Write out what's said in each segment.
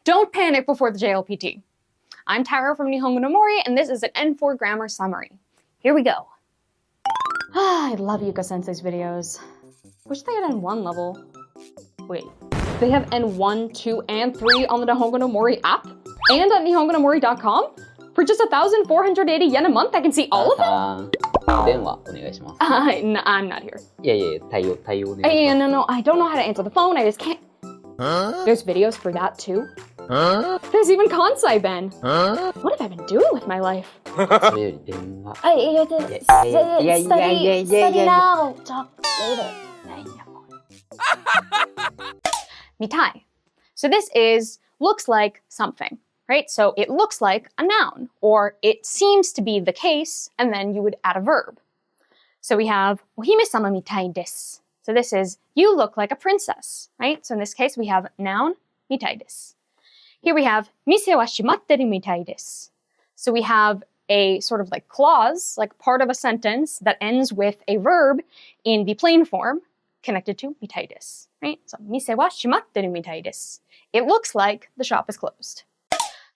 Don't panic before the JLPT. I'm Tara from Nihongo no Mori, and this is an N4 grammar summary. Here we go. I love Yuka Sensei's videos. Wish they had N1 level. Wait, they have N1, 2, and 3 on the Nihongo no Mori app? And at nihongonomori.com? For just 1,480 yen a month, I can see all of them? 電話お願いします。 I'm not here. いやいや、対応お願いします。 No, I don't know how to answer the phone, I just can't. There's videos for that too? There's even Kansai Ben. What have I been doing with my life? それより電話。 Study now. Talk later. Mitai. So this is looks like something, right? So it looks like a noun, or it seems to be the case, and then you would add a verb. So we have ohime-sama mitai desu. So this is you look like a princess, right? So in this case we have noun mitai desu. Here we have mise wa shimatteru mitai desu. So we have a sort of like clause, like part of a sentence that ends with a verb in the plain form connected to mitai desu, right? So mise wa shimatteru mitai desu. It looks like the shop is closed.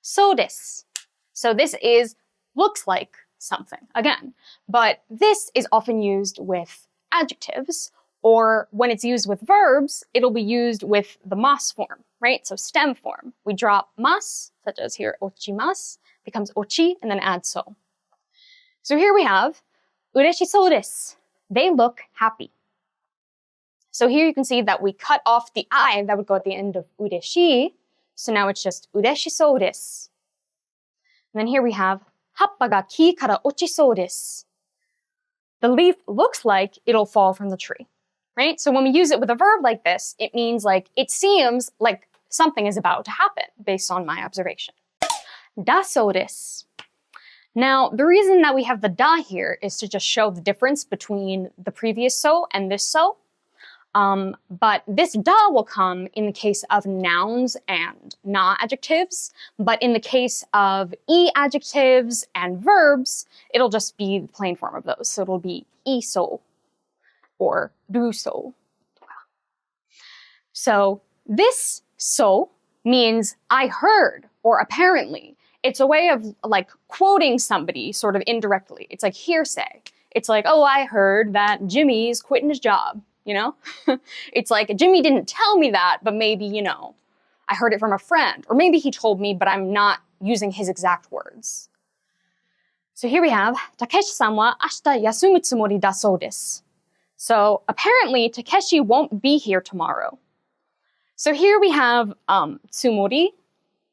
So desu. So this is looks like something again, but this is often used with adjectives, or when it's used with verbs, it'll be used with the mas form, right? So stem form. We drop mas, such as here ochimasu, becomes ochi, and then add so. So here we have ureshisou desu. They look happy. So here you can see that we cut off the I that would go at the end of ureshi, so now it's just ureshisou desu. And then here we have happa ga ki kara ochisou desu. The leaf looks like it'll fall from the tree, right? So when we use it with a verb like this, it means like it seems like something is about to happen based on my observation. Dasou desu. Now, the reason that we have the da here is to just show the difference between the previous so and this so. But this da will come in the case of nouns and na adjectives, but in the case of e adjectives and verbs, it'll just be the plain form of those. So it'll be iso or ruso. So this so means I heard or apparently. It's a way of like quoting somebody sort of indirectly. It's like hearsay. It's like, oh, I heard that Jimmy's quitting his job, you know? It's like Jimmy didn't tell me that, but maybe, you know, I heard it from a friend. Or maybe he told me, but I'm not using his exact words. So here we have, Takeshi-san wa ashita yasumu tsumori dasou desu. So apparently Takeshi won't be here tomorrow. So here we have tsumori,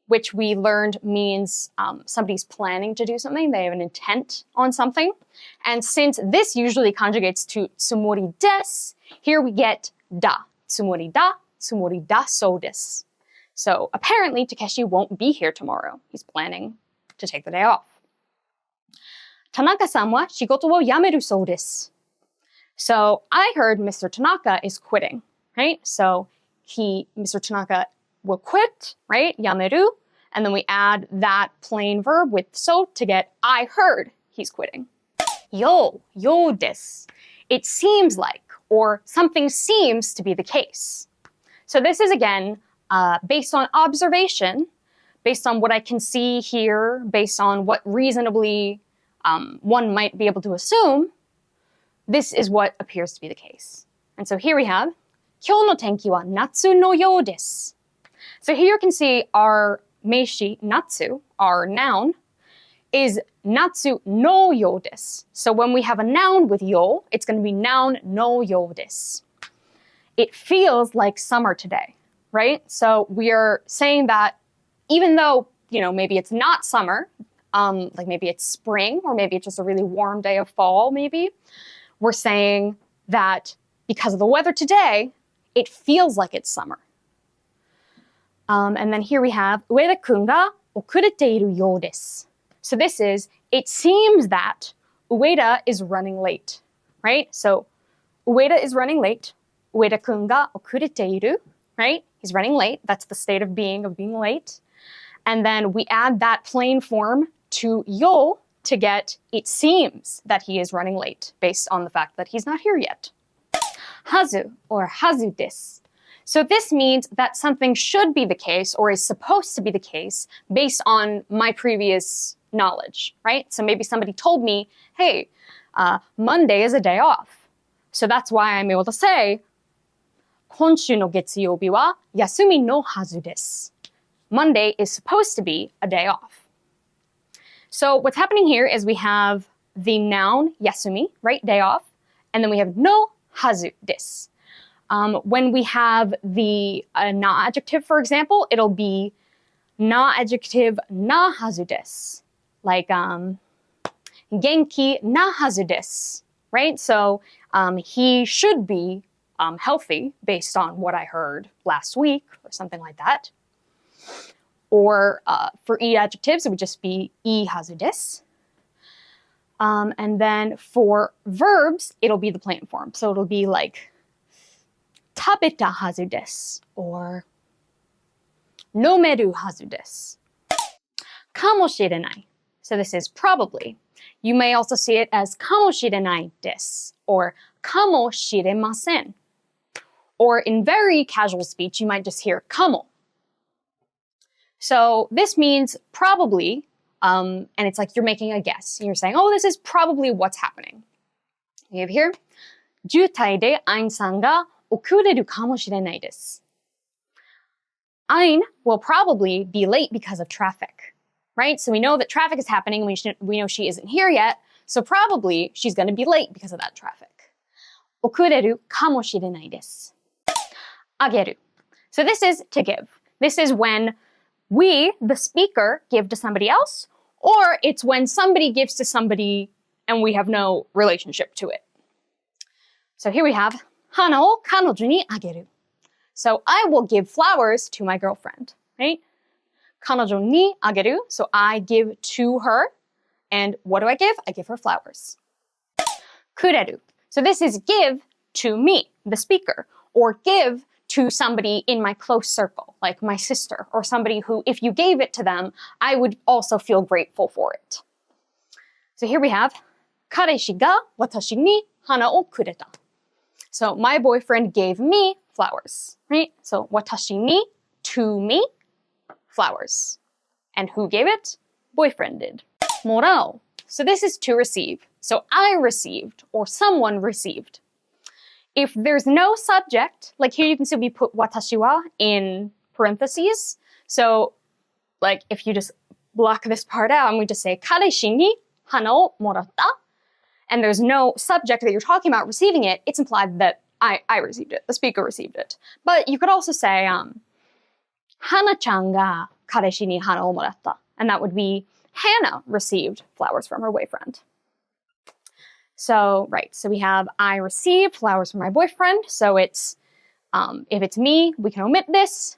which we learned means somebody's planning to do something. They have an intent on something. And since this usually conjugates to tsumori desu, here we get da. Tsumori dasou desu. So apparently Takeshi won't be here tomorrow. He's planning to take the day off. Tanaka-san wa shigoto wo yameru sou desu. So I heard Mr. Tanaka is quitting, right? So Mr. Tanaka will quit, right? Yameru. And then we add that plain verb with so to get I heard he's quitting. Yo desu. It seems like, or something seems to be the case. So this is again based on observation, based on what I can see here, based on what reasonably one might be able to assume. This is what appears to be the case. And so here we have, kyou no tenki wa natsu no you desu. So here you can see our meishi natsu, our noun, is natsu no you desu. So when we have a noun with yo, it's going to be noun no you desu. It feels like summer today, right? So we are saying that even though, you know, maybe it's not summer, like maybe it's spring, or maybe it's just a really warm day of fall, maybe, we're saying that because of the weather today, it feels like it's summer. And then here we have, Ueda-kun ga okureteiru you desu. So this is, it seems that Ueda is running late, right? So Ueda is running late. Ueda-kun ga okureteiru, right? He's running late. That's the state of being late. And then we add that plain form to yo to get, it seems that he is running late based on the fact that he's not here yet. Hazu or hazu desu. So this means that something should be the case or is supposed to be the case based on my previous knowledge, right? So maybe somebody told me, hey, Monday is a day off. So that's why I'm able to say, 今週の月曜日は休みのはずです. Monday is supposed to be a day off. So what's happening here is we have the noun yasumi, right, day off, and then we have no hazu desu. When we have the na adjective, for example, it'll be na adjective na hazu desu. Like genki na hazu desu, right? So he should be healthy based on what I heard last week or something like that. Or for e adjectives, it would just be I hazu desu. And then for verbs, it'll be the plain form. So it'll be like 食べたはずです or 飲めるはずです。かもしれない. So this is probably. You may also see it as かもしれないです or かもしれません. Or in very casual speech, you might just hear かも. So this means probably, and it's like you're making a guess. You're saying, oh, this is probably what's happening. You have here, 渋滞でアインさんが遅れるかもしれないです. Ain will probably be late because of traffic, right? So we know that traffic is happening, and we know she isn't here yet, so probably she's going to be late because of that traffic. 遅れるかもしれないです. あげる. So this is to give. This is when we, the speaker, give to somebody else, or it's when somebody gives to somebody and we have no relationship to it. So here we have 花を彼女にあげる. So I will give flowers to my girlfriend, right? 彼女にあげる. So I give to her. And what do I give? I give her flowers. くれる. So this is give to me, the speaker, or give to somebody in my close circle, like my sister, or somebody who, if you gave it to them, I would also feel grateful for it. So here we have 彼氏が私に花をくれた. So my boyfriend gave me flowers, right? So 私に, to me, flowers. And who gave it? Boyfriend did. もらう. So this is to receive. So I received, or someone received. If there's no subject, like here you can see we put 私は in parentheses. So like if you just block this part out and we just say 彼氏に花をもらった, and there's no subject that you're talking about receiving it, it's implied that I received it, the speaker received it. But you could also say 花ちゃんが彼氏に花をもらった, and that would be Hannah received flowers from her boyfriend. So, right, so we have I received flowers from my boyfriend. So it's, if it's me, we can omit this.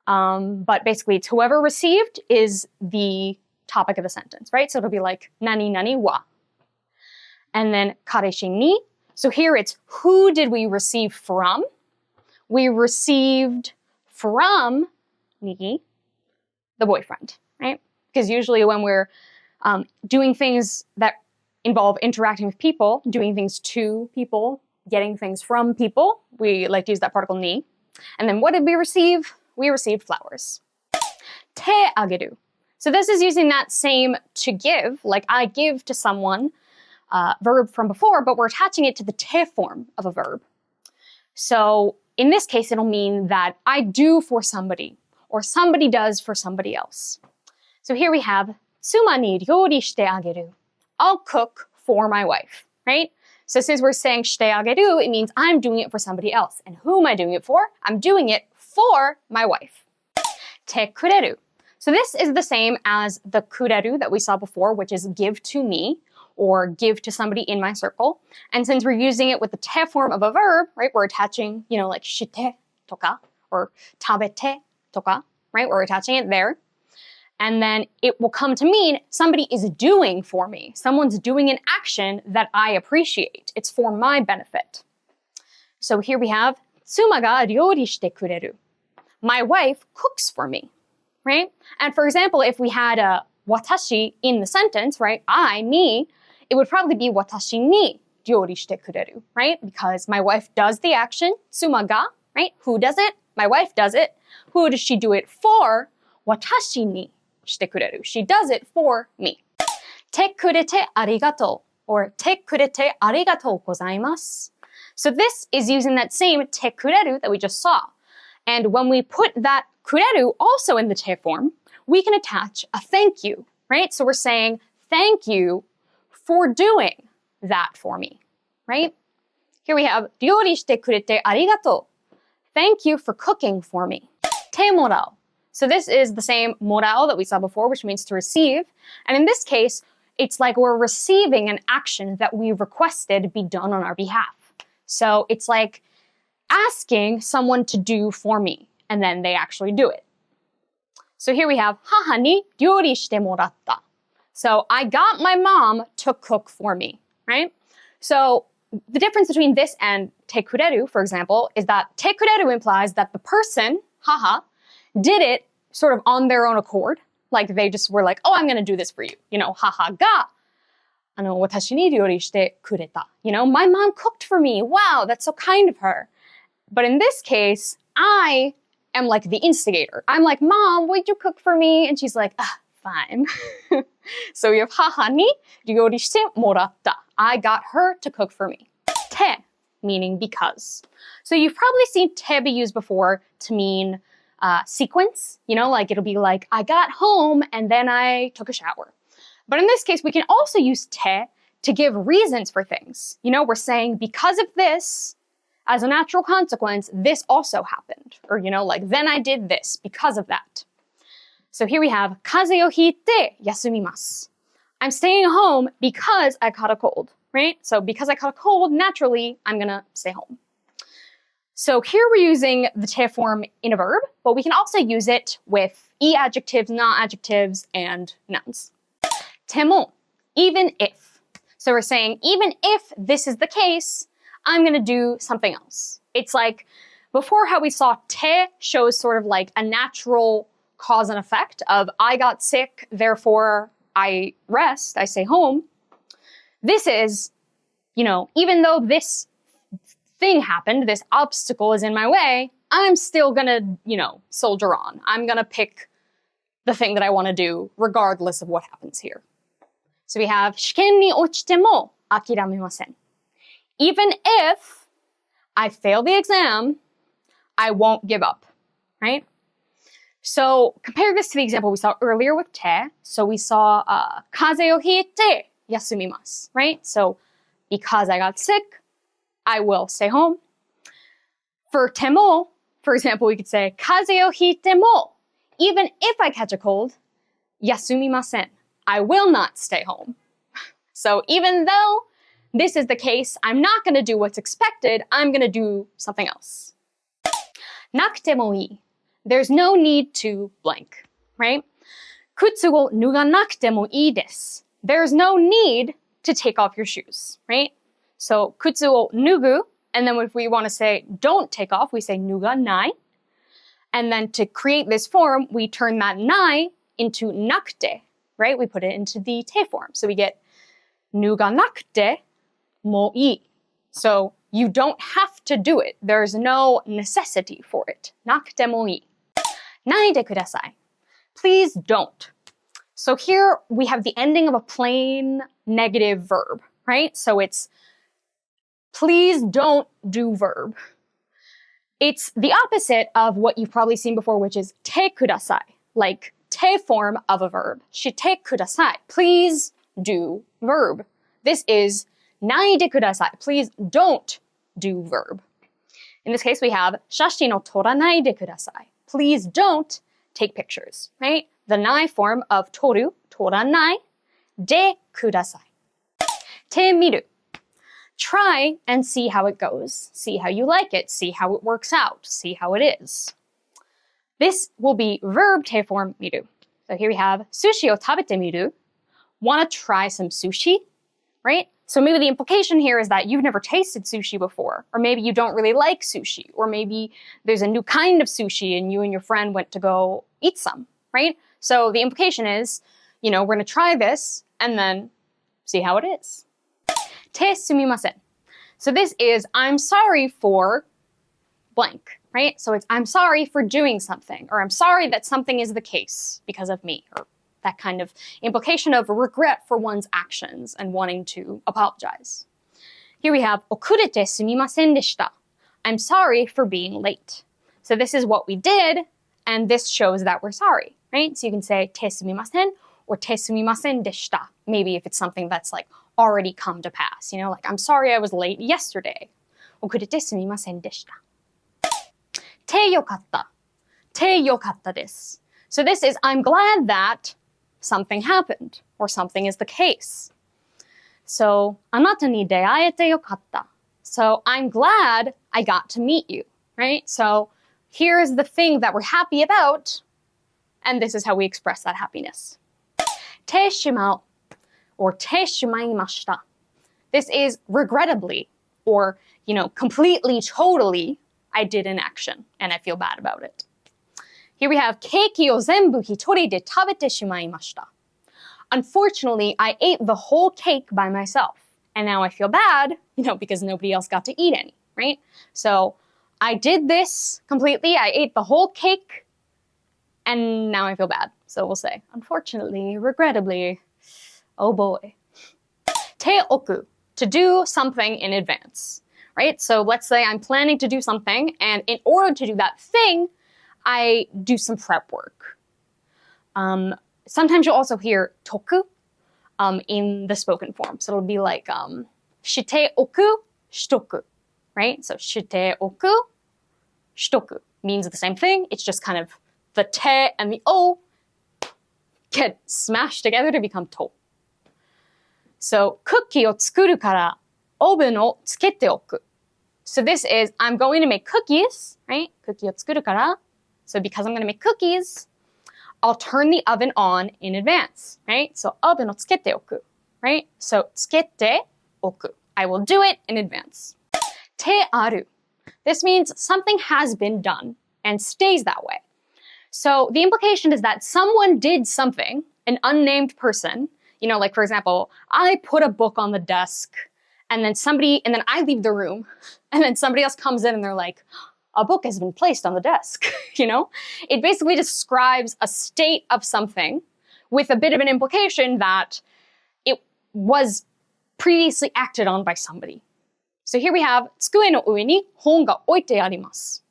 But basically, it's whoever received is the topic of the sentence, right? So it'll be like, nani nani wa. And then, 彼氏に. So here it's, who did we receive from? We received from ni, the boyfriend, right? Because usually when we're doing things that involve interacting with people, doing things to people, getting things from people, we like to use that particle ni. And then what did we receive? We received flowers. 手あげる. So this is using that same to give, like I give to someone, verb from before, but we're attaching it to the te form of a verb. So in this case, it'll mean that I do for somebody, or somebody does for somebody else. So here we have 妻に料理してあげる. I'll cook for my wife, right? So since we're saying してあげる, it means I'm doing it for somebody else. And who am I doing it for? I'm doing it for my wife. てくれる. So this is the same as the くれる that we saw before, which is give to me, or give to somebody in my circle. And since we're using it with the te form of a verb, right, we're attaching, like して とか, or 食べて とか, right? We're attaching it there. And then it will come to mean somebody is doing for me. Someone's doing an action that I appreciate. It's for my benefit. So here we have 妻が料理してくれる. My wife cooks for me, right? And for example, if we had a 私 in the sentence, right? I, me, it would probably be 私に料理してくれる, right? Because my wife does the action, 妻が right? Who does it? My wife does it. Who does she do it for? 私にしてくれる. She does it for me. てくれてありがとう or てくれてありがとうございます. So this is using that same てくれる that we just saw. And when we put that くれる also in the te form, we can attach a thank you, right? So we're saying thank you for doing that for me, right? Here we have 料理してくれてありがとう. Thank you for cooking for me. てもらう. So this is the same もらう that we saw before, which means to receive. And in this case, it's like we're receiving an action that we requested be done on our behalf. So it's like asking someone to do for me, and then they actually do it. So here we have 母に料理してもらった. So I got my mom to cook for me, right? So the difference between this and てくれる, for example, is that てくれる implies that the person, haha, did it sort of on their own accord. Like they just were like, oh, I'm going to do this for you. You know, 母が私に料理してくれた. You know, my mom cooked for me. Wow, that's so kind of her. But in this case, I am like the instigator. I'm like, Mom, would you cook for me? And she's like, fine. So we have 母に料理してもらった. I got her to cook for me. て meaning because. So you've probably seen て be used before to mean sequence. You know, like it'll be like, I got home and then I took a shower. But in this case, we can also use て to give reasons for things. You know, we're saying because of this, as a natural consequence, this also happened. Or, you know, like, then I did this because of that. So here we have 風邪をひいて休みます. I'm staying home because I caught a cold, right? So because I caught a cold, naturally, I'm gonna stay home. So here we're using the te form in a verb, but we can also use it with e-adjectives, not-adjectives, and nouns. ても, even if. So we're saying, even if this is the case, I'm going to do something else. It's like, before how we saw te shows sort of like a natural cause and effect of I got sick, therefore I rest, I stay home. This is, you know, even though this thing happened, this obstacle is in my way, I'm still going to, you know, soldier on. I'm going to pick the thing that I want to do regardless of what happens here. So we have 試験に落ちても諦めません. Even if I fail the exam, I won't give up, right? So compare this to the example we saw earlier with te. So we saw 風邪をひいて休みます, right? So because I got sick, I will stay home. For ても, for example, we could say 風邪をひいても, even if I catch a cold, 休みません. I will not stay home. So even though this is the case, I'm not going to do what's expected, I'm going to do something else. なくてもいい. There's no need to blank, right? 靴を脱がなくてもいいです. There's no need to take off your shoes, right? So 靴を脱ぐ, and then if we want to say don't take off, we say 脱がない. And then to create this form, we turn that ない into なくて, right? We put it into the te form. So we get 脱がなくてもいい. So you don't have to do it. There's no necessity for it. なくてもいい. ないでください. Please don't. So here we have the ending of a plain negative verb, right? So it's please don't do verb. It's the opposite of what you've probably seen before, which is てください. Like te form of a verb. してください. Please do verb. This is ないでください. Please don't do verb. In this case, we have 写真を撮らないでください. Please don't take pictures, right? The ない form of 撮る, 撮らない, でください. てみる. Try and see how it goes. See how you like it. See how it works out. See how it is. This will be verb te form 見る. So here we have 寿司を食べてみる. Want to try some sushi, right? So maybe the implication here is that you've never tasted sushi before, or maybe you don't really like sushi, or maybe there's a new kind of sushi and you and your friend went to go eat some, right? So the implication is, you know, we're going to try this and then see how it is. てすみません. So this is, I'm sorry for blank, right? So it's I'm sorry for doing something, or I'm sorry that something is the case because of me, or that kind of implication of regret for one's actions and wanting to apologize. Here we have 遅れてすみませんでした. I'm sorry for being late. So this is what we did, and this shows that we're sorry, right? So you can say てすみません or てすみませんでした. Maybe if it's something that's like already come to pass, you know, like I'm sorry I was late yesterday. 遅れてすみませんでした. てよかった. てよかったです. So this is I'm glad that something happened, or something is the case. So あなたに出会えてよかった. So I'm glad I got to meet you, right? So here's the thing that we're happy about, and this is how we express that happiness. てしまう or てしまいました. This is regrettably, or, you know, completely, totally, I did an action, and I feel bad about it. Here we have ケーキを全部一人で食べてしまいました. Unfortunately, I ate the whole cake by myself. And now I feel bad, you know, because nobody else got to eat any, right? So I did this completely. I ate the whole cake, and now I feel bad. So we'll say, unfortunately, regrettably, oh boy. 手置く, to do something in advance, right? So let's say I'm planning to do something, and in order to do that thing, I do some prep work. Sometimes you'll also hear 解く in the spoken form. So it'll be like しておく, しとく, right? So しておく, しとく means the same thing. It's just kind of the te and the o get smashed together to become to. So クッキーを作るからオーブンをつけておく. So this is I'm going to make cookies, right? クッキーを作るから. So because I'm going to make cookies, I'll turn the oven on in advance, right? So オーブンをつけておく, right? So つけておく. I will do it in advance. てある. This means something has been done and stays that way. So the implication is that someone did something, an unnamed person, you know, like for example, I put a book on the desk and then I leave the room and then somebody else comes in and they're like, a book has been placed on the desk, you know? It basically describes a state of something with a bit of an implication that it was previously acted on by somebody. So here we have 机の上に本が置いてあります.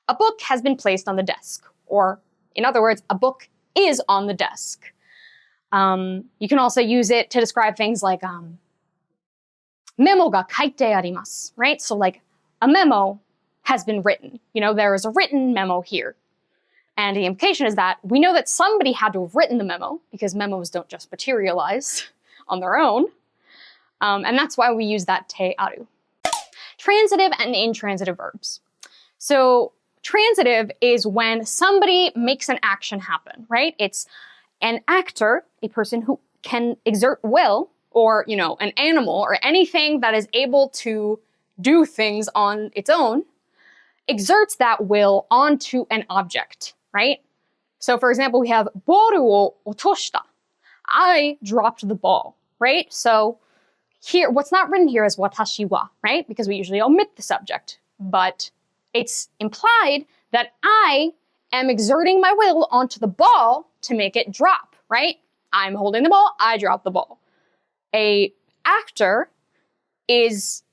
A book has been placed on the desk, or in other words, a book is on the desk. You can also use it to describe things like メモが書いてあります, right? So like a memo has been written. You know, there is a written memo here. And the implication is that we know that somebody had to have written the memo, because memos don't just materialize on their own. And that's why we use that te aru. Transitive and intransitive verbs. So transitive is when somebody makes an action happen, right? It's an actor, a person who can exert will, or, you know, an animal or anything that is able to do things on its own, exerts that will onto an object, right? So for example, we have ボールを落とした. I dropped the ball, right? So here, what's not written here is 私は, right? Because we usually omit the subject. But it's implied that I am exerting my will onto the ball to make it drop, right? I'm holding the ball, I drop the ball. A actor is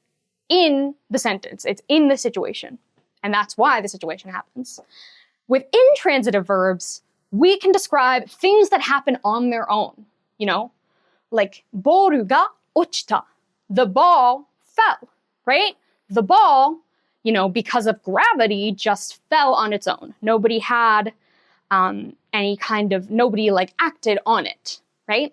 in the sentence, it's in the situation. And that's why the situation happens. With intransitive verbs, we can describe things that happen on their own, you know? Like, ボールが落ちた. The ball fell, right? The ball, you know, because of gravity, just fell on its own. Nobody had nobody like acted on it, right?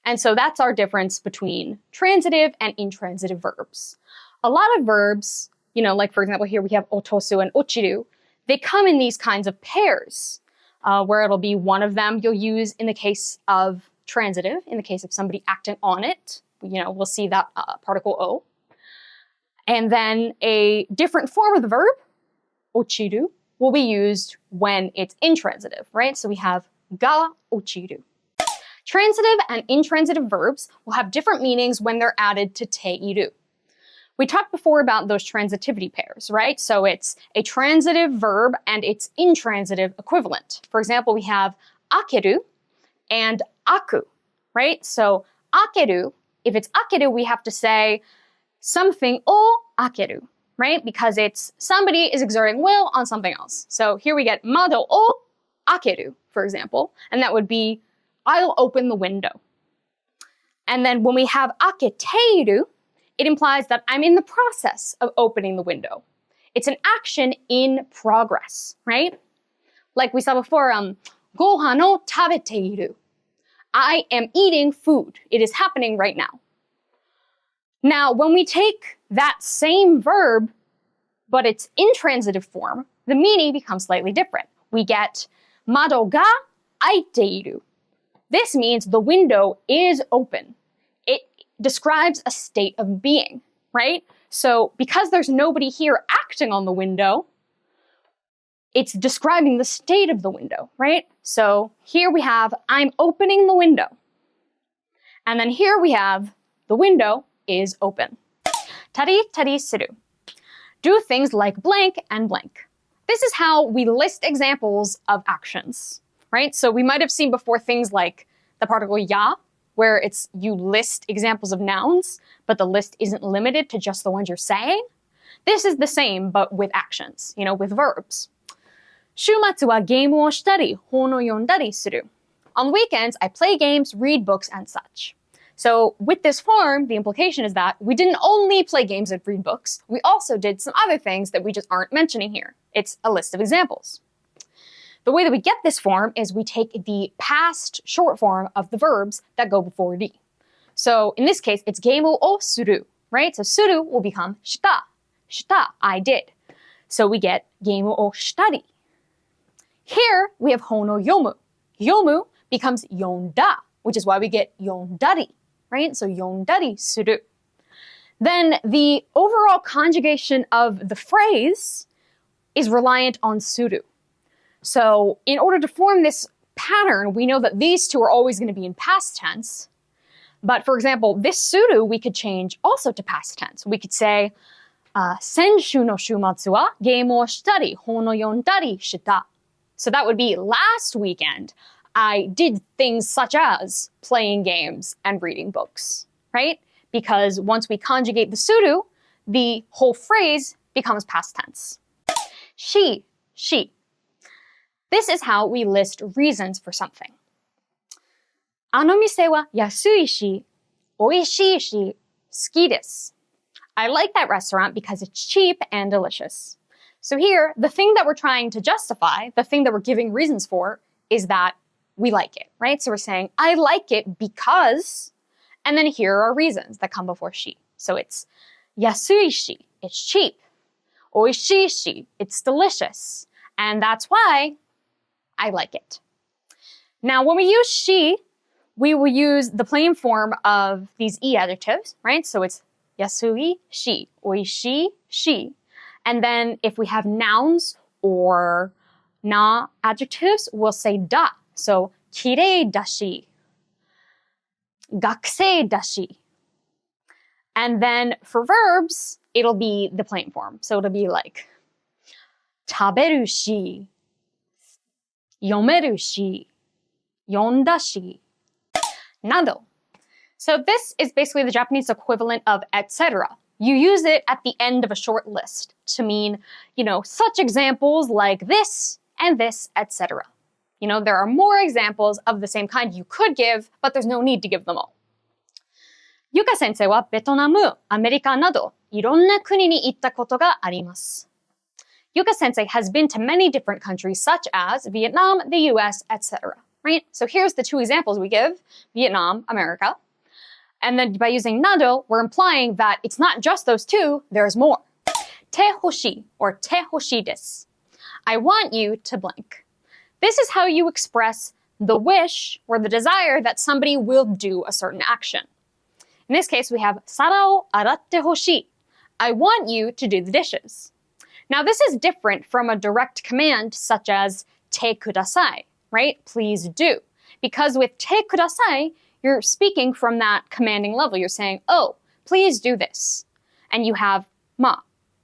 And so that's our difference between transitive and intransitive verbs. A lot of verbs, you know, like for example, here we have otosu and ochiru. They come in these kinds of pairs, where it'll be one of them you'll use in the case of transitive, in the case of somebody acting on it. You know, we'll see that particle o. And then a different form of the verb, ochiru, will be used when it's intransitive, right? So we have ga ochiru. Transitive and intransitive verbs will have different meanings when they're added to teiru. We talked before about those transitivity pairs, right? So it's a transitive verb and its intransitive equivalent. For example, we have akeru and aku, right? So akeru, if it's akeru, we have to say something o akeru, right? Because it's somebody is exerting will on something else. So here we get mado o akeru, for example, and that would be I'll open the window. And then when we have aketeru, it implies that I'm in the process of opening the window. It's an action in progress, right? Like we saw before, gohan o tabeteiru. I am eating food. It is happening right now. Now, when we take that same verb, but its intransitive form, the meaning becomes slightly different. We get mado ga aiteiru. This means the window is open. It describes a state of being, right? So because there's nobody here acting on the window, it's describing the state of the window, right? So here we have, I'm opening the window. And then here we have, the window is open. Tari tari suru. Do things like blank and blank. This is how we list examples of actions, right? So we might have seen before things like the particle ya, where it's you list examples of nouns, but the list isn't limited to just the ones you're saying. This is the same, but with actions, with verbs. 週末はゲームをしたり、本を読んだりする. On weekends, I play games, read books, and such. So with this form, the implication is that we didn't only play games and read books, we also did some other things that we just aren't mentioning here. It's a list of examples. The way that we get this form is we take the past short form of the verbs that go before ri. So in this case, it's geimu o suru, right? So suru will become shita. Shita, I did. So we get geimu o shitari. Here we have hono yomu. Yomu becomes yonda, which is why we get yondari, right? So yondari suru. Then the overall conjugation of the phrase is reliant on suru. So in order to form this pattern, we know that these two are always going to be in past tense. But for example, this suru we could change also to past tense. We could say, senshu no shumatsu wa game o shitari, hono yondari shita. So that would be last weekend, I did things such as playing games and reading books, right? Because once we conjugate the suru, the whole phrase becomes past tense. She. This is how we list reasons for something. あの店は安いし、美味しいし、好きです. I like that restaurant because it's cheap and delicious. So here, the thing that we're trying to justify, the thing that we're giving reasons for, is that we like it, right? So we're saying, I like it because, and then here are reasons that come before she. So it's 安いし, it's cheap. 美味しいし, it's delicious. And that's why I like it. Now, when we use she, we will use the plain form of these e adjectives, right? So it's yasui shi, oishii shi. And then if we have nouns or na adjectives, we'll say da. So kirei dashi, gakusei dashi. And then for verbs, it'll be the plain form. So it'll be like taberu shi, yomeru shi, yonda shi, nado. So this is basically the Japanese equivalent of etcetera. You use it at the end of a short list to mean, such examples like this and this, etc. There are more examples of the same kind you could give, but there's no need to give them all. Yuka sensei wa Betonamu, America nado, ironna kuni ni itta koto ga arimasu. Yuka sensei has been to many different countries such as Vietnam, the US, etc. Right? So here's the two examples we give, Vietnam, America. And then by using nado, we're implying that it's not just those two, there's more. Te hoshi or te hoshi desu. I want you to blank. This is how you express the wish or the desire that somebody will do a certain action. In this case, we have sara o aratte hoshi. I want you to do the dishes. Now, this is different from a direct command such as te kudasai, right? Please do. Because with te kudasai, you're speaking from that commanding level. You're saying, oh, please do this. and you have ma.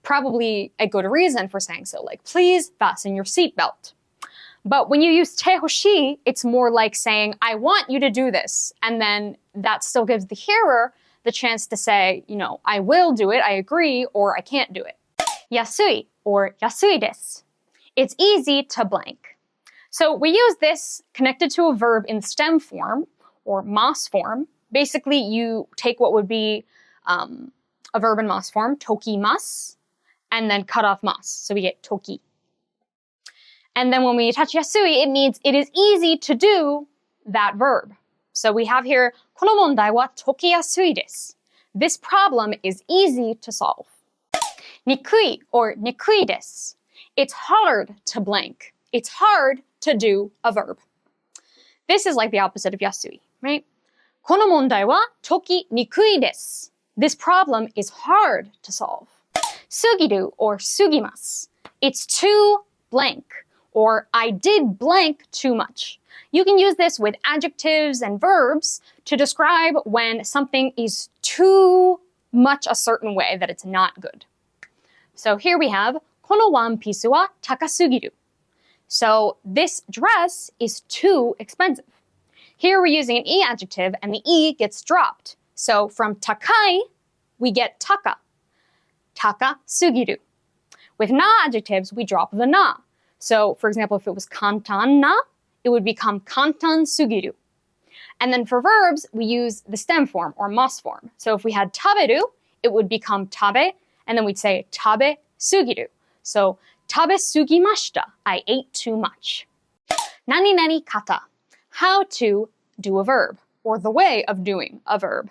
Probably a good reason for saying so, like, please fasten your seatbelt. But when you use te hoshi, it's more like saying, I want you to do this. And then that still gives the hearer the chance to say, you know, I will do it, I agree, or I can't do it. Yasui, or yasui desu. It's easy to blank. So we use this connected to a verb in stem form, or mas form. Basically, you take what would be a verb in mas form, tokimasu, and then cut off mas. So we get toki. And then when we attach yasui, it means it is easy to do that verb. So we have here, この問題は解きやすいです. This problem is easy to solve. にくい or にくいです. It's hard to blank. It's hard to do a verb. This is like the opposite of yasui, right? この問題は解きにくいです. This problem is hard to solve. すぎる or すぎます. It's too blank. Or I did blank too much. You can use this with adjectives and verbs to describe when something is too much a certain way that it's not good. So here we have, このワンピースは高すぎる. So this dress is too expensive. Here we're using an e adjective and the e gets dropped. So from takai, we get taka. Taka sugiru. With na adjectives, we drop the na. So, for example, if it was kantan na, it would become kantan sugiru. And then for verbs, we use the stem form or mas form. So if we had taberu, it would become tabe, and then we'd say tabe sugiru. So, tabe sugimashita, I ate too much. Nani nani kata, how to do a verb, or the way of doing a verb.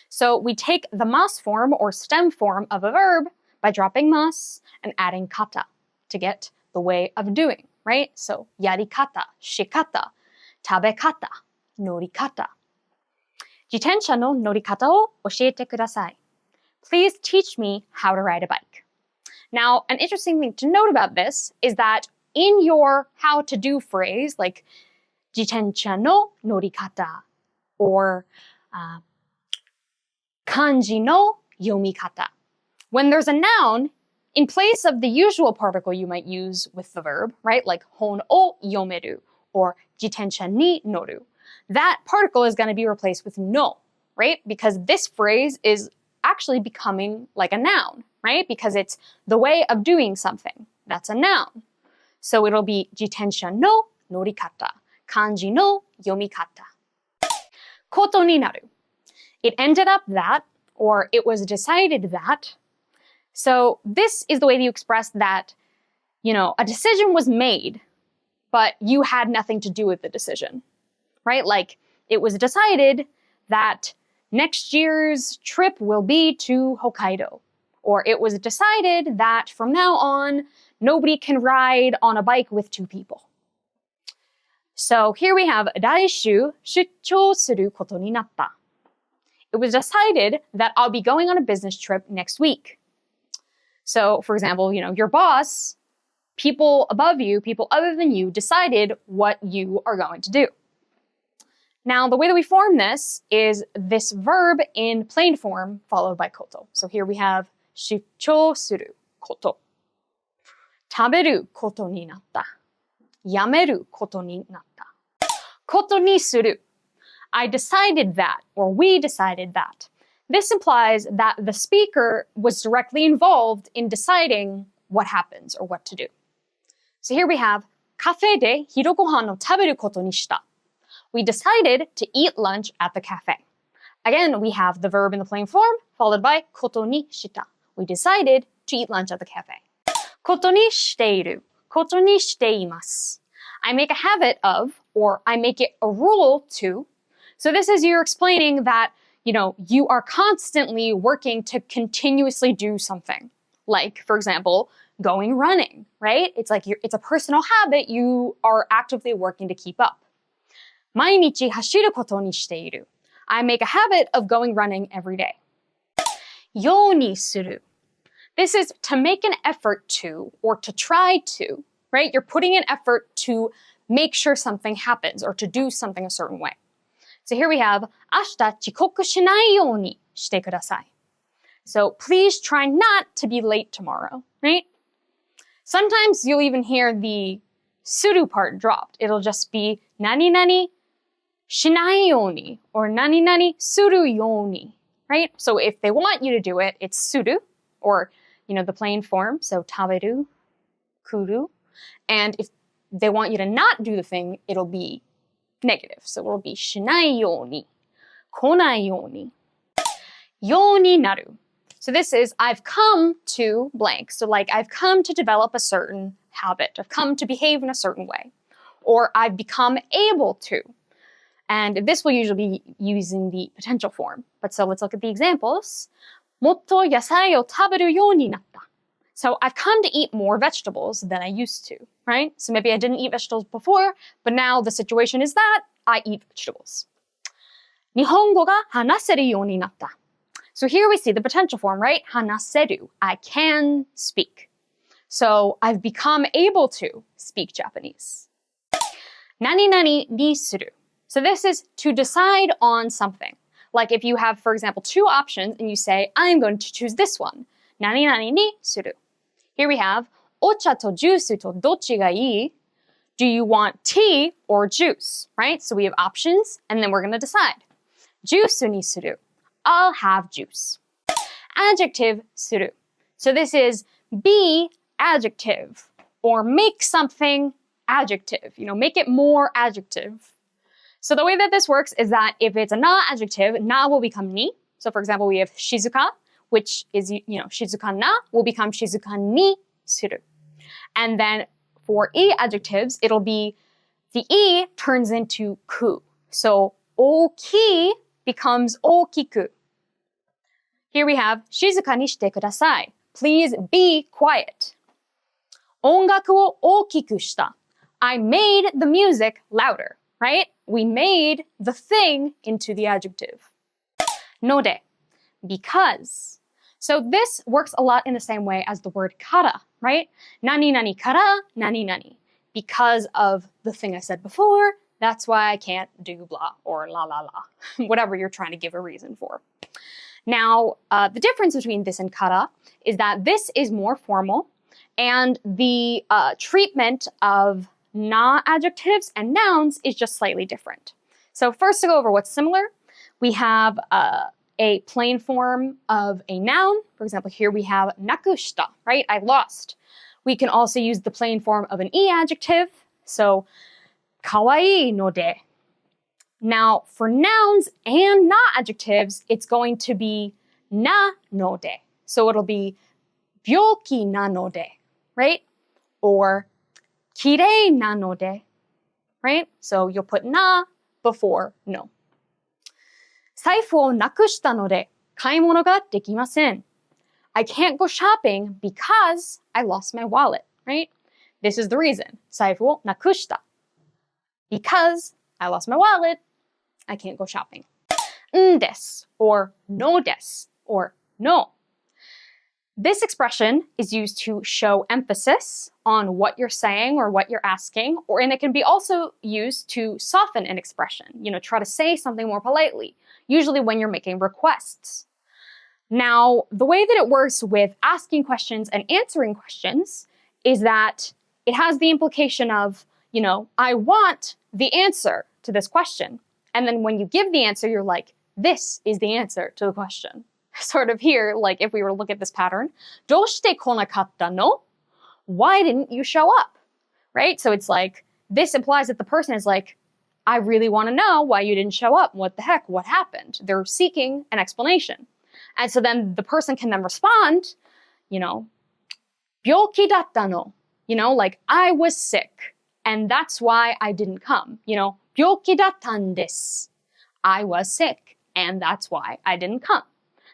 So we take the mas form or stem form of a verb by dropping mas and adding kata to get the way of doing, right? So, yarikata, shikata, tabekata, norikata. Jitensha no norikata o oshiete kudasai. Please teach me how to ride a bike. Now, an interesting thing to note about this is that in your how to do phrase, like jitensha no norikata or kanji no yomikata, when there's a noun, in place of the usual particle you might use with the verb, right, like hon o yomeru or jitensha ni noru, that particle is going to be replaced with no, right? Because this phrase is actually becoming like a noun, right? Because it's the way of doing something. That's a noun. So it'll be jitensha no norikata, kanji no yomikata. Koto ni naru. It ended up that, or it was decided that. So this is the way that you express that, you know, a decision was made, but you had nothing to do with the decision, right? Like it was decided that next year's trip will be to Hokkaido, or it was decided that from now on, nobody can ride on a bike with two people. So here we have 来週出張することになった. It was decided that I'll be going on a business trip next week. So, for example, you know, your boss, people above you, people other than you decided what you are going to do. Now, the way that we form this is this verb in plain form followed by koto. So here we have 出張すること. 食べることになった. やめることになった. ことにする. I decided that, or we decided that. This implies that the speaker was directly involved in deciding what happens or what to do. So here we have カフェで昼ご飯を食べることにした. We decided to eat lunch at the cafe. Again, we have the verb in the plain form followed by ことにした. We decided to eat lunch at the cafe. ことにしている. ことにしています. I make a habit of, or I make it a rule to. So this is you're explaining that, you know, you are constantly working to continuously do something. Like, for example, going running, right? It's like it's a personal habit you are actively working to keep up. 毎日走ることにしている. I make a habit of going running every day. ようにする. This is to make an effort to, or to try to, right? You're putting an effort to make sure something happens or to do something a certain way. So here we have 明日遅刻しないようにしてください. So please try not to be late tomorrow, right? Sometimes you'll even hear the suru part dropped. It'll just be nani nani shinai yoni or nani nani suru yoni, right? So if they want you to do it, it's suru or, the plain form. So taberu, kuru. And if they want you to not do the thing, it'll be negative. So it'll be shinai yoni, konai yoni, yoni naru. So this is, I've come to blank. So like, I've come to develop a certain habit. I've come to behave in a certain way. Or I've become able to. And this will usually be using the potential form. But so let's look at the examples. Motto yasai o taberu you ni natta. So I've come to eat more vegetables than I used to, right? So maybe I didn't eat vegetables before, but now the situation is that I eat vegetables. Nihongo ga hanaseru you ni natta. So here we see the potential form, right? Hanaseru, I can speak. So I've become able to speak Japanese. Nani nani ni suru. So this is to decide on something. Like if you have, for example, two options and you say, I'm going to choose this one. Nani nani ni suru. Here we have, ocha to juice to dochi ga ii? Do you want tea or juice, right? So we have options and then we're going to decide. Juice ni suru. I'll have juice. Adjective suru. So this is be adjective or make something adjective, make it more adjective. So the way that this works is that if it's a na adjective, na will become ni. So for example, we have shizuka, which is, shizuka na will become shizuka ni suru. And then for e adjectives, it'll be the e turns into ku. So oki becomes okiku. Here we have shizuka ni shite kudasai. Please be quiet. Ongaku wo okiku shita. I made the music louder, right? We made the thing into the adjective. Node, because. So this works a lot in the same way as the word kara, right? Nani nani kara, nani nani. Because of the thing I said before, that's why I can't do blah or la la la, whatever you're trying to give a reason for. Now, the difference between this and kara is that this is more formal and the treatment of na adjectives and nouns is just slightly different. So first to go over what's similar, we have a plain form of a noun. For example, here we have nakushita, right? I lost. We can also use the plain form of an e adjective. So kawaii no de. Now for nouns and na adjectives, it's going to be na no de. So it'll be byoki na no de, right? Or kirei na no de, right? So you'll put na before no. Saifu o nakushita no de kaimono ga dekimasen. I can't go shopping because I lost my wallet, right? This is the reason. Saifu o nakushita. Because I lost my wallet, I can't go shopping. Desu or no desu or no. This expression is used to show emphasis on what you're saying or what you're asking, and it can be also used to soften an expression, try to say something more politely, usually when you're making requests. Now, the way that it works with asking questions and answering questions is that it has the implication of, I want the answer to this question. And then when you give the answer, you're like, this is the answer to the question. Sort of here, like if we were to look at this pattern, doshite konakatta no? Why didn't you show up? Right? So it's like, this implies that the person is like, I really want to know why you didn't show up. What the heck? What happened? They're seeking an explanation. And so then the person can then respond, byoki datta no? Like I was sick and that's why I didn't come. Byoki dattan desu. I was sick and that's why I didn't come.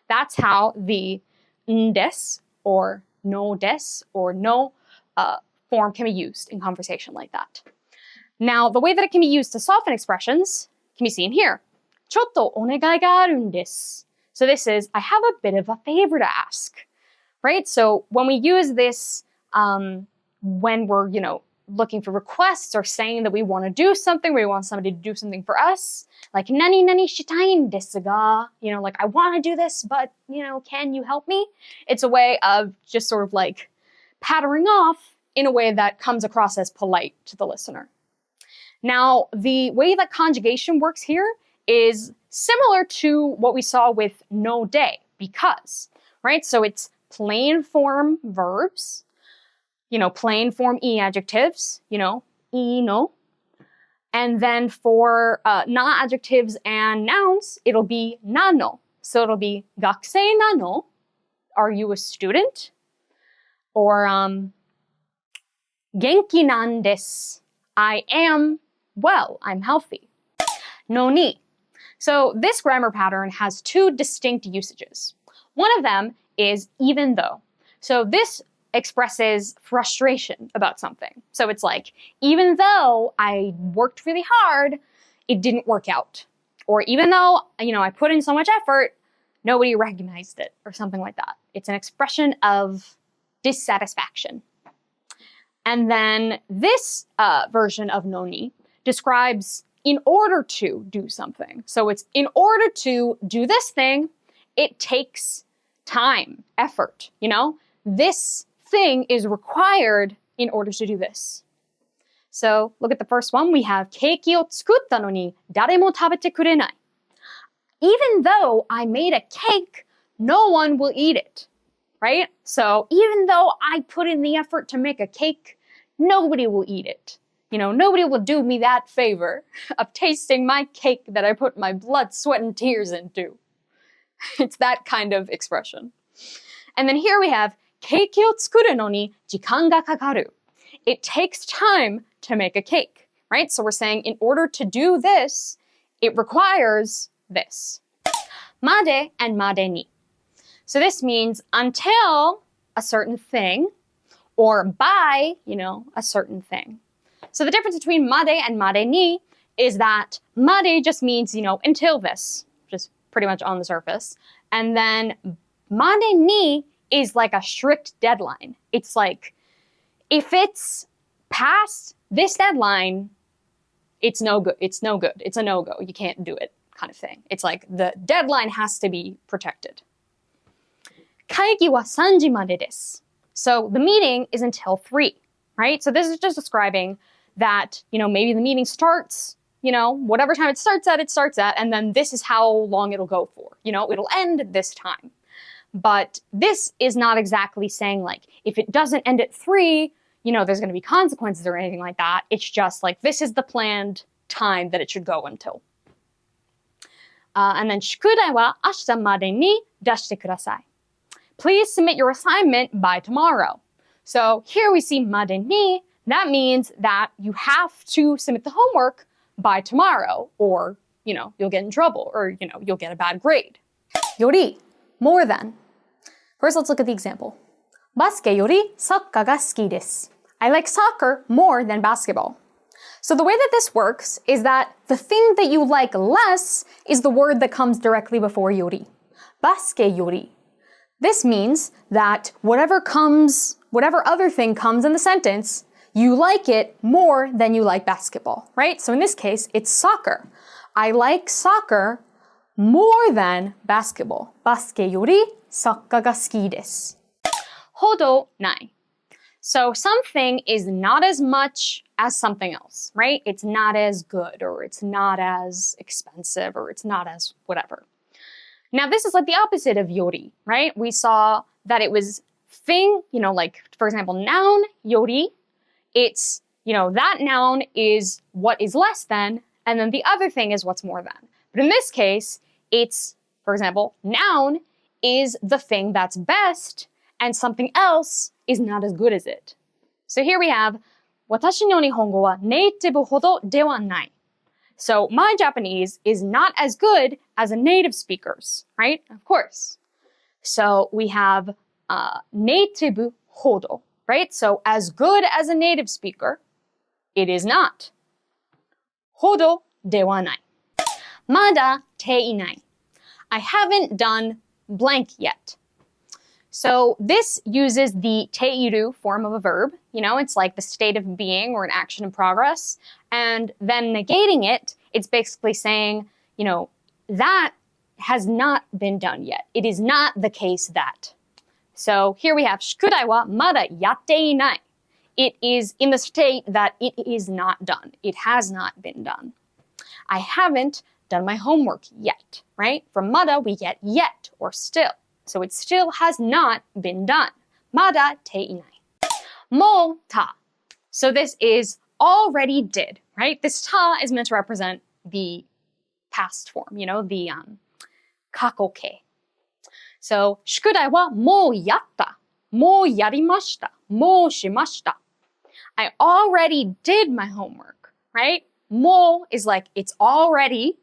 That's how the des or no des or no form can be used in conversation like that. Now, the way that it can be used to soften expressions can be seen here. Chotto onegai ga arun desu. So this is, I have a bit of a favor to ask, right? So when we use this, when we're, looking for requests or saying that we want to do something, we want somebody to do something for us. Like, nani nani shitain desu ga, like, I want to do this, but, can you help me? It's a way of just sort of like pattering off in a way that comes across as polite to the listener. Now, the way that conjugation works here is similar to what we saw with no de, because, right? So it's plain form verbs, plain form e adjectives, i no. And then for na adjectives and nouns, it'll be nano. So it'll be gakusei nano, are you a student? Or genki nan desu, I am well, I'm healthy. No ni. So this grammar pattern has two distinct usages. One of them is even though. So this expresses frustration about something. So it's like, even though I worked really hard, it didn't work out. Or even though, I put in so much effort, nobody recognized it, or something like that. It's an expression of dissatisfaction. And then this version of no ni describes in order to do something. So it's in order to do this thing, it takes time, effort, This thing is required in order to do this. So look at the first one. We have keiki o tsukutta no ni dare mo tabete kurenai. Even though I made a cake, no one will eat it, right? So even though I put in the effort to make a cake, nobody will eat it. Nobody will do me that favor of tasting my cake that I put my blood, sweat, and tears into. It's that kind of expression. And then here we have keiki o tsukuru no ni jikan ga kakaru. It takes time to make a cake, right? So we're saying in order to do this, it requires this. Made and made ni. So this means until a certain thing, or by, a certain thing. So the difference between made and made ni is that made just means, until this, just pretty much on the surface. And then made ni is like a strict deadline. It's like, if it's past this deadline, it's no good. It's no good. It's a no-go. You can't do it, kind of thing. It's like the deadline has to be protected. Kaigi wa 3時までです. So the meeting is until 3, right? So this is just describing that, maybe the meeting starts, whatever time it starts at, and then this is how long it'll go for. It'll end this time. But this is not exactly saying, like, if it doesn't end at 3, there's going to be consequences or anything like that. It's just like, this is the planned time that it should go until. And then, 宿題は明日までに出してください. Please submit your assignment by tomorrow. So here we see までに. That means that you have to submit the homework by tomorrow, or, you'll get in trouble, or, you'll get a bad grade. より, more than. First, let's look at the example. バスケよりサッカーが好きです. I like soccer more than basketball. So the way that this works is that the thing that you like less is the word that comes directly before より. バスケより. This means that whatever other thing comes in the sentence, you like it more than you like basketball, right? So in this case, it's soccer. I like soccer more than basketball. バスケよりサッカーが好きです. ほどない. So something is not as much as something else, right? It's not as good, or it's not as expensive, or it's not as whatever. Now this is like the opposite of yori, right? We saw that it was thing, like, for example, noun, yori. It's, that noun is what is less than, and then the other thing is what's more than. But in this case, it's, for example, noun is the thing that's best, and something else is not as good as it. So here we have, 私の日本語はネイティブほどではない. So my Japanese is not as good as a native speaker's, right? Of course. So we have native hodo, right? So as good as a native speaker, it is not. Hodo de wa nai. Mada te inai. I haven't done blank yet. So this uses the teiru form of a verb. You know, it's like the state of being or an action in progress. And then negating it, it's basically saying, you know, that has not been done yet. It is not the case that. So here we have, 宿題はまだやっていない. It is in the state that it is not done. It has not been done. I haven't done my homework yet, right? From mada, we get yet or still. So it still has not been done. まだていない. もうた. So this is already did, right? This ta is meant to represent the past form, you know, the 過去形. So 宿題はもうやった。もうやりました。もうしました. I already did my homework, right? も is like it's already,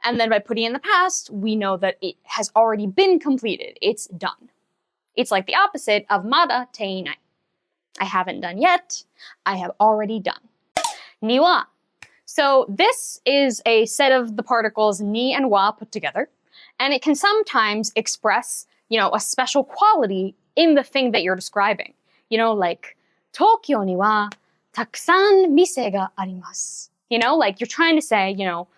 and then by putting in the past, we know that it has already been completed. It's done. It's like the opposite of まだていない. I haven't done yet. I have already done. には. So this is a set of the particles ni and wa put together, and it can sometimes express, you know, a special quality in the thing that you're describing. You know, like 東京にはたくさん店があります. You know, like you're trying to say, you know,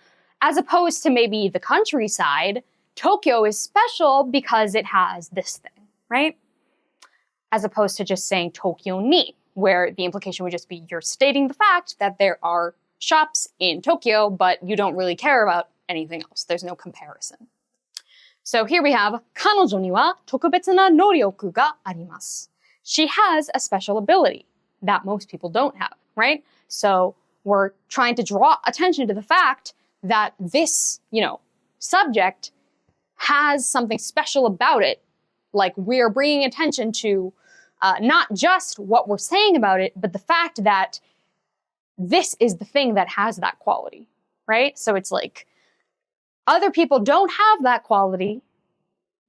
as opposed to maybe the countryside, Tokyo is special because it has this thing, right? As opposed to just saying Tokyo ni, where the implication would just be you're stating the fact that there are shops in Tokyo, but you don't really care about anything else. There's no comparison. So here we have 彼女には特別な能力があります. She has a special ability that most people don't have, right? So we're trying to draw attention to the fact that this, you know, subject has something special about it. Like we're bringing attention to not just what we're saying about it, but the fact that this is the thing that has that quality, right? So it's like other people don't have that quality,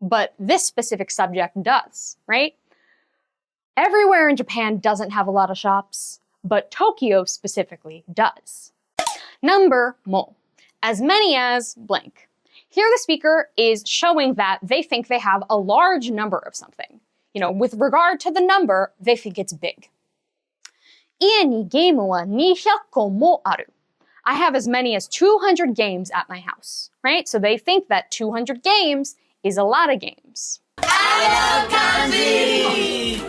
but this specific subject does, right? Everywhere in Japan doesn't have a lot of shops, but Tokyo specifically does. Number mo. As many as blank. Here the speaker is showing that they think they have a large number of something. You know, with regard to the number, they think it's big. 家にゲームは200個もある. I have as many as 200 games at my house, right? So they think that 200 games is a lot of games. I love kanji!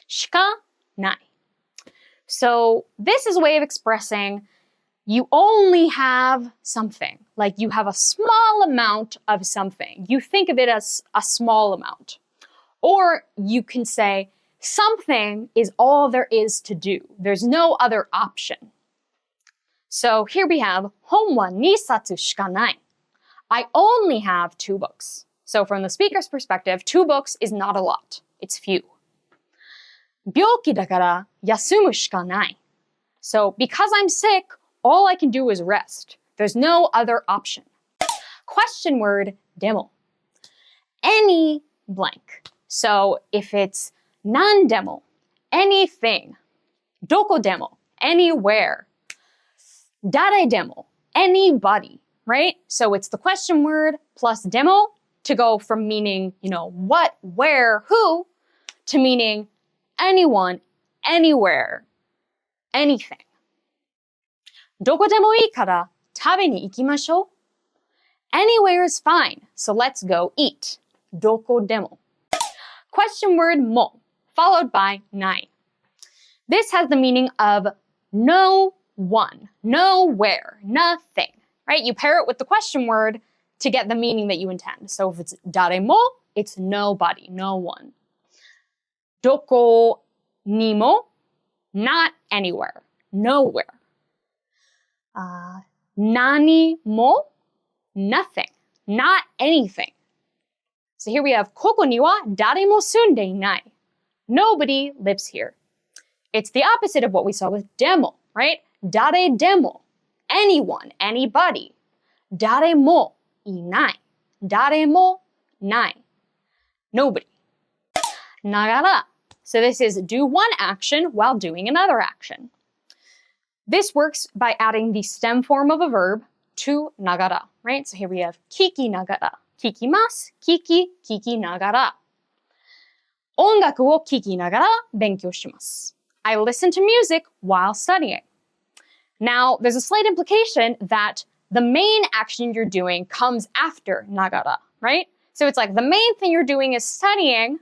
Shika nai. So this is a way of expressing you only have something. Like you have a small amount of something. You think of it as a small amount. Or you can say something is all there is to do. There's no other option. So here we have 本は2冊しかない. I only have 2 books. So from the speaker's perspective, 2 books is not a lot. It's few. 病気だから休むしかない. So because I'm sick, all I can do is rest. There's no other option. Question word でも. Any blank. So if it's 何でも, anything. どこでも, anywhere. 誰でも, anybody, right? So it's the question word plus でも to go from meaning, you know, what, where, who, to meaning anyone, anywhere, anything. どこでもいいから食べに行きましょう. Anywhere is fine, so let's go eat. どこでも. Question word も followed by ない. This has the meaning of no one, nowhere, nothing, right? You pair it with the question word to get the meaning that you intend. So if it's 誰も, it's nobody, no one. どこにも, not anywhere, nowhere. 何も, nothing, not anything. So here we have ここには誰も住んでいない. Nobody lives here. It's the opposite of what we saw with でも, right? 誰でも, anyone, anybody. 誰もいない. 誰もない. Nobody. ながら. So this is do one action while doing another action. This works by adding the stem form of a verb to nagara, right? So here we have kiki nagara, kikimasu, kiki nagara. 音楽を聴きながら勉強します. I listen to music while studying. Now, there's a slight implication that the main action you're doing comes after nagara, right? So it's like the main thing you're doing is studying,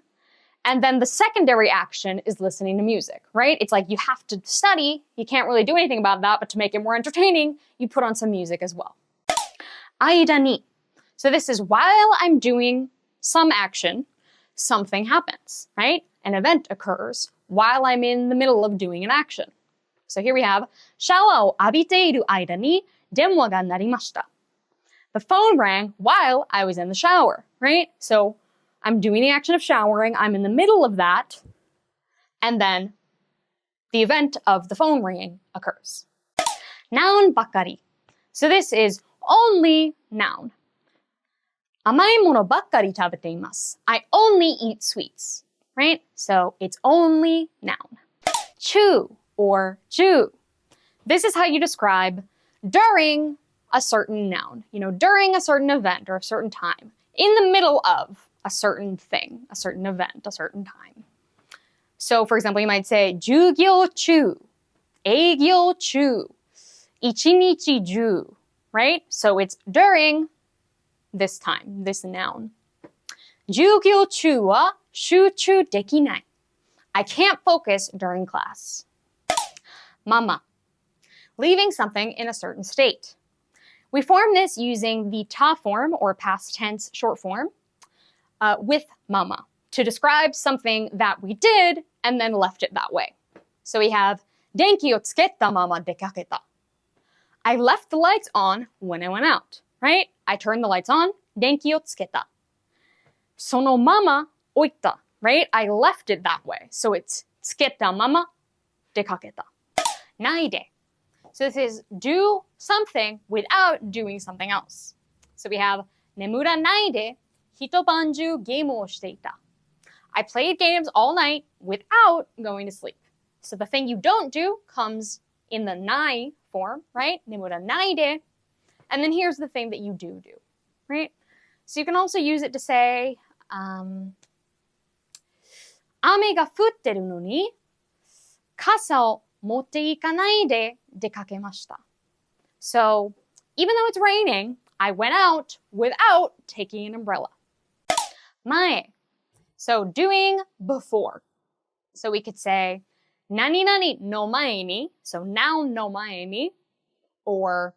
and then the secondary action is listening to music, right? It's like you have to study, you can't really do anything about that, but to make it more entertaining, you put on some music as well. 間に. So this is while I'm doing some action, something happens, right? An event occurs while I'm in the middle of doing an action. So here we have, シャワーを浴びている間に電話が鳴りました. The phone rang while I was in the shower, right? So I'm doing the action of showering, I'm in the middle of that, and then the event of the phone ringing occurs. noun ばかり. So this is only noun. 甘いものばっかり食べています. I only eat sweets, right? So it's only noun. 中 or 中. This is how you describe during a certain noun, during a certain event or a certain time, in the middle of a certain thing, a certain event, a certain time. So, for example, you might say 授業中, 営業中, 一日中, right? So it's during this time, this noun. 授業中は集中できない. I can't focus during class. Mama. Leaving something in a certain state. We form this using the ta form or past tense short form with mama to describe something that we did and then left it that way. So we have 電気をつけたまま出かけた. I left the lights on when I went out, right? I turned the lights on, 電気をつけた. そのまま置いた, right? I left it that way. So it's つけたまま出かけた. ないで. So this is do something without doing something else. So we have 眠らないで一晩中ゲームをしていた. I played games all night without going to sleep. So the thing you don't do comes in the ない form, right? 眠らないで. And then here's the thing that you do, right? So you can also use it to say, 雨が降ってるのに傘を持っていかないで出かけました. So even though it's raining, I went out without taking an umbrella. 前. So doing before. So we could say 何々の前に, so noun の前に, or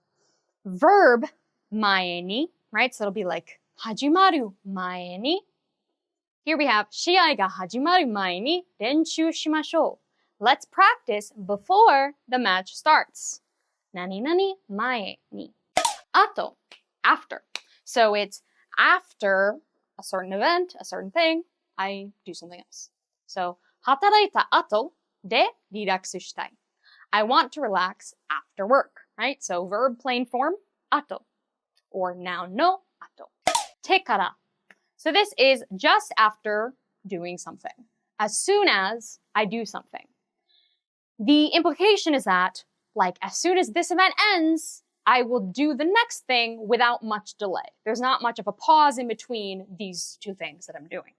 verb 前に, right? So it'll be like 始まる前に. Here we have 試合が始まる前に練習しましょう. Let's practice before the match starts. 何々前に. あと, after. So it's after a certain event, a certain thing, I do something else. So 働いた後でリラックスしたい. I want to relax after work, right? So verb plain form, 後, or noun の後. てから. So this is just after doing something. As soon as I do something. The implication is that, like, as soon as this event ends, I will do the next thing without much delay. There's not much of a pause in between these two things that I'm doing.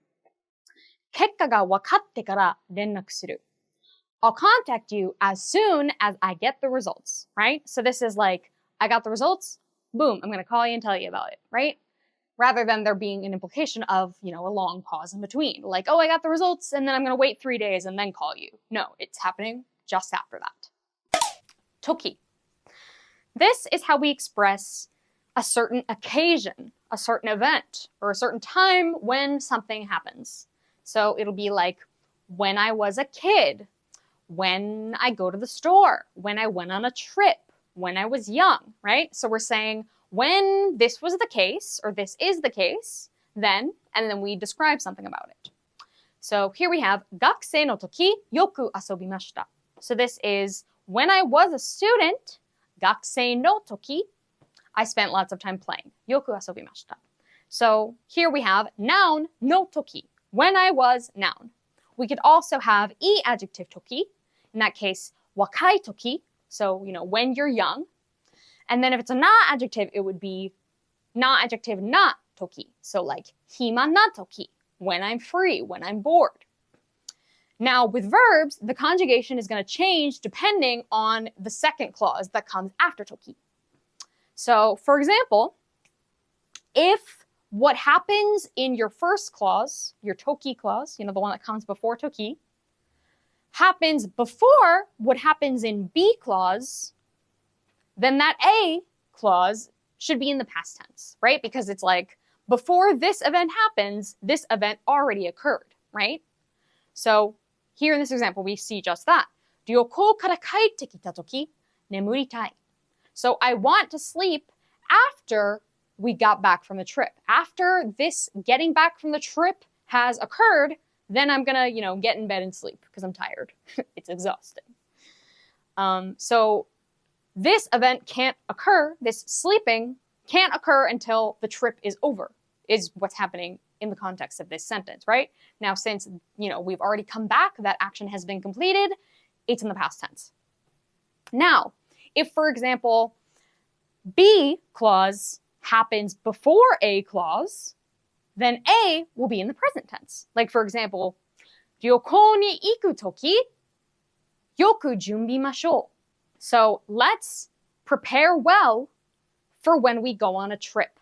結果が分かってから連絡する. I'll contact you as soon as I get the results, right? So this is like, I got the results, boom, I'm going to call you and tell you about it, right? Rather than there being an implication of, a long pause in between. Like, oh, I got the results, and then I'm going to wait 3 days and then call you. No, it's happening just after that. Toki. This is how we express a certain occasion, a certain event, or a certain time when something happens. So it'll be like, when I was a kid, when I go to the store, when I went on a trip, when I was young, right? So we're saying, when this was the case, or this is the case, then, and then we describe something about it. So here we have, 学生の時、よく遊びました. So this is, when I was a student, 学生の時, I spent lots of time playing. よく遊びました. So here we have noun の時, when I was noun. We could also have いい adjective 時. In that case, 若い時, So, when you're young. And then if it's a na adjective, it would be na adjective na toki. So like hima na toki, when I'm free, when I'm bored. Now with verbs, the conjugation is going to change depending on the second clause that comes after toki. So for example, if what happens in your first clause, your toki clause, the one that comes before toki, happens before what happens in B clause, then that A clause should be in the past tense, right? Because it's like, before this event happens, this event already occurred, right? So here in this example, we see just that. 旅行から帰ってきたとき、眠りたい. So I want to sleep after we got back from the trip. After this getting back from the trip has occurred, then I'm gonna, get in bed and sleep because I'm tired. It's exhausting. So this event can't occur, this sleeping can't occur until the trip is over, is what's happening in the context of this sentence, right? Now, since, we've already come back, that action has been completed, it's in the past tense. Now, if, for example, B clause happens before A clause, then A will be in the present tense. Like, for example, 旅行に行くとき、よく準備ましょう. So let's prepare well for when we go on a trip.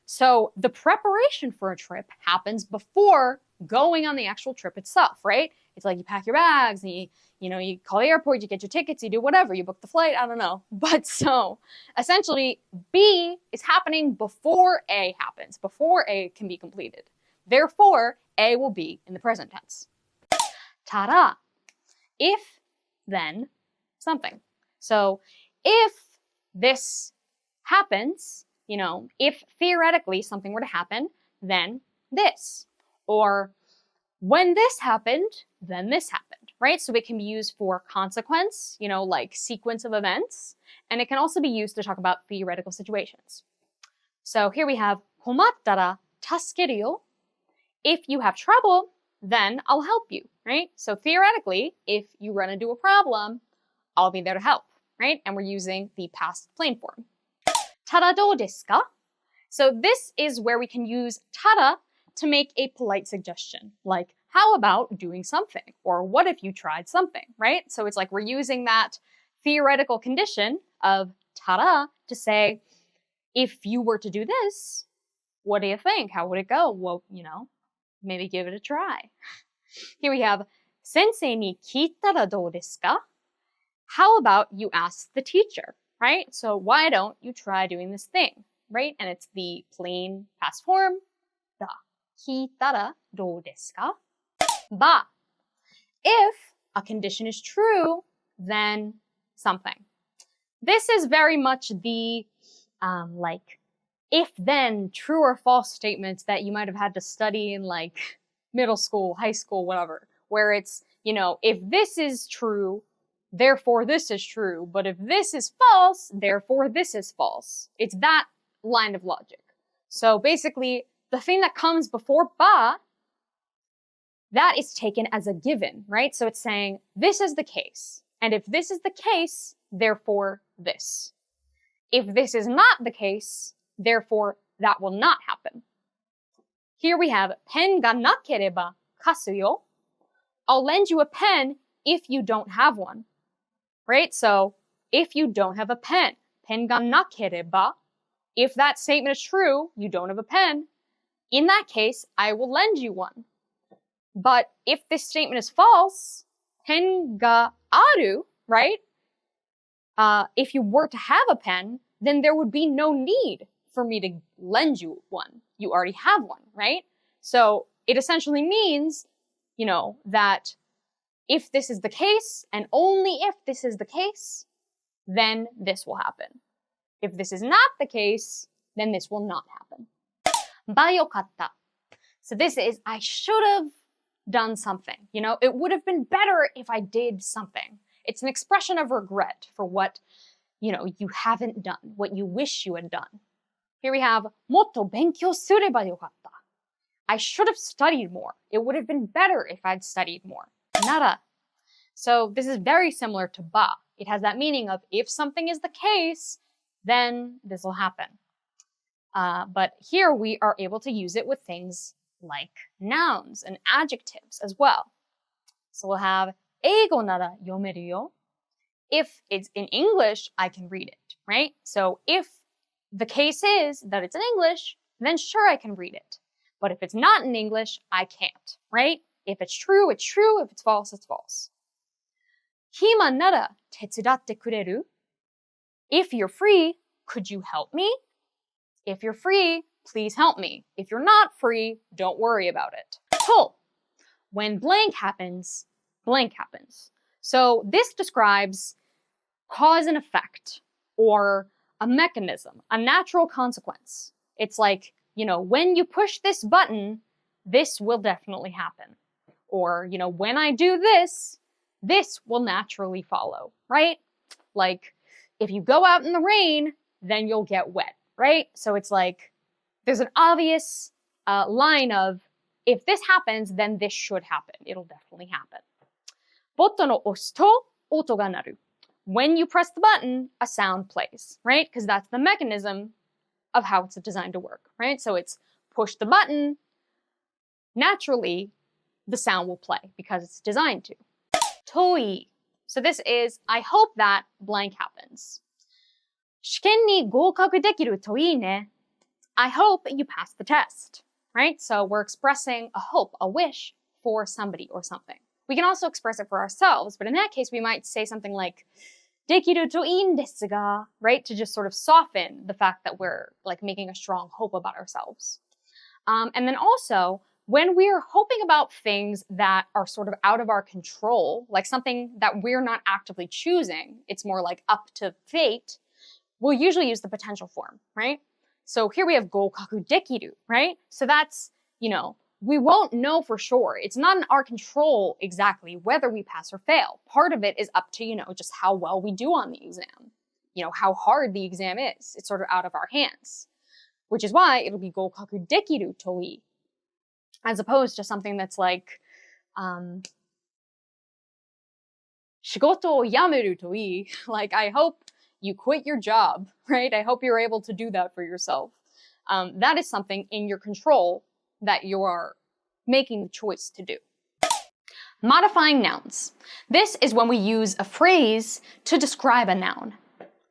So the preparation for a trip happens before going on the actual trip itself, right? It's like you pack your bags and you call the airport, you get your tickets, you do whatever, you book the flight, I don't know. But so essentially B is happening before A happens, before A can be completed. Therefore, A will be in the present tense. Ta-da! If, then, something. So if this happens, if theoretically something were to happen, then this. Or when this happened, then this happened, right? So it can be used for consequence, like sequence of events. And it can also be used to talk about theoretical situations. So here we have 困ったら助けるよ. If you have trouble, then I'll help you, right? So theoretically, if you run into a problem, I'll be there to help, right? And we're using the past plain form. ただどうですか? So this is where we can use ただ to make a polite suggestion, like, how about doing something? Or what if you tried something, right? So it's like we're using that theoretical condition of ただ to say, if you were to do this, what do you think? How would it go? Well, maybe give it a try. Here we have 先生に聞いたらどうですか? How about you ask the teacher, right? So why don't you try doing this thing, right? And it's the plain past form, だ. 聞いたらどうですか? But if a condition is true, then something. This is very much the if-then true or false statements that you might have had to study in middle school, high school, whatever, where it's, if this is true, therefore this is true, but if this is false, therefore this is false. It's that line of logic. So basically, the thing that comes before ba, that is taken as a given, right? So it's saying, this is the case. And if this is the case, therefore this. If this is not the case, therefore that will not happen. Here we have, ペンがなければ貸すよ. I'll lend you a pen if you don't have one. Right? So, if you don't have a pen, ペンがなければ, if that statement is true, you don't have a pen, in that case, I will lend you one. But if this statement is false, ペンがある, right? If you were to have a pen, then there would be no need for me to lend you one. You already have one, right? So it essentially means, that if this is the case, and only if this is the case, then this will happen. If this is not the case, then this will not happen. ばよかった. So this is, I should have done something. It would have been better if I did something. It's an expression of regret for what, you haven't done, what you wish you had done. Here we have, もっと勉強すればよかった. I should have studied more. It would have been better if I'd studied more. なら. So this is very similar to ba. It has that meaning of if something is the case, then this will happen. But here we are able to use it with things like nouns and adjectives as well. So we'll have 英語なら読めるよ. If it's in English, I can read it, right? So if the case is that it's in English, then sure I can read it. But if it's not in English, I can't, right? If it's true, it's true. If it's false, it's false. 暇なら手伝ってくれる? If you're free, could you help me? If you're free, please help me. If you're not free, don't worry about it. と, when blank happens, blank happens. So this describes cause and effect, or a mechanism, a natural consequence. It's like, you know, when you push this button, this will definitely happen. Or, you know, when I do this, this will naturally follow, right? Like, if you go out in the rain, then you'll get wet, right? So it's like, there's an obvious line of, if this happens, then this should happen. It'll definitely happen. ボタンを押すと音が鳴る. When you press the button, a sound plays, right? Because that's the mechanism of how it's designed to work, right? So it's push the button, naturally, the sound will play because it's designed to. 遠い. So this is, I hope that blank happens. 試験に合格できるといいね. I hope you pass the test, right? So we're expressing a hope, a wish for somebody or something. We can also express it for ourselves, but in that case, we might say something like, できるといいんですが, right? To just sort of soften the fact that we're like making a strong hope about ourselves. And then also, when we're hoping about things that are sort of out of our control, like something that we're not actively choosing, it's more like up to fate, we'll usually use the potential form, right? So here we have 合格できる, right? So that's, you know, we won't know for sure. It's not in our control exactly whether we pass or fail. Part of it is up to, you know, just how well we do on the exam. You know, how hard the exam is. It's sort of out of our hands. Which is why it'll be 合格できるといい. As opposed to something that's like, 仕事を辞めるといい. Like, I hope you quit your job, right? I hope you're able to do that for yourself. That is something in your control that you are making the choice to do. Modifying nouns. This is when we use a phrase to describe a noun.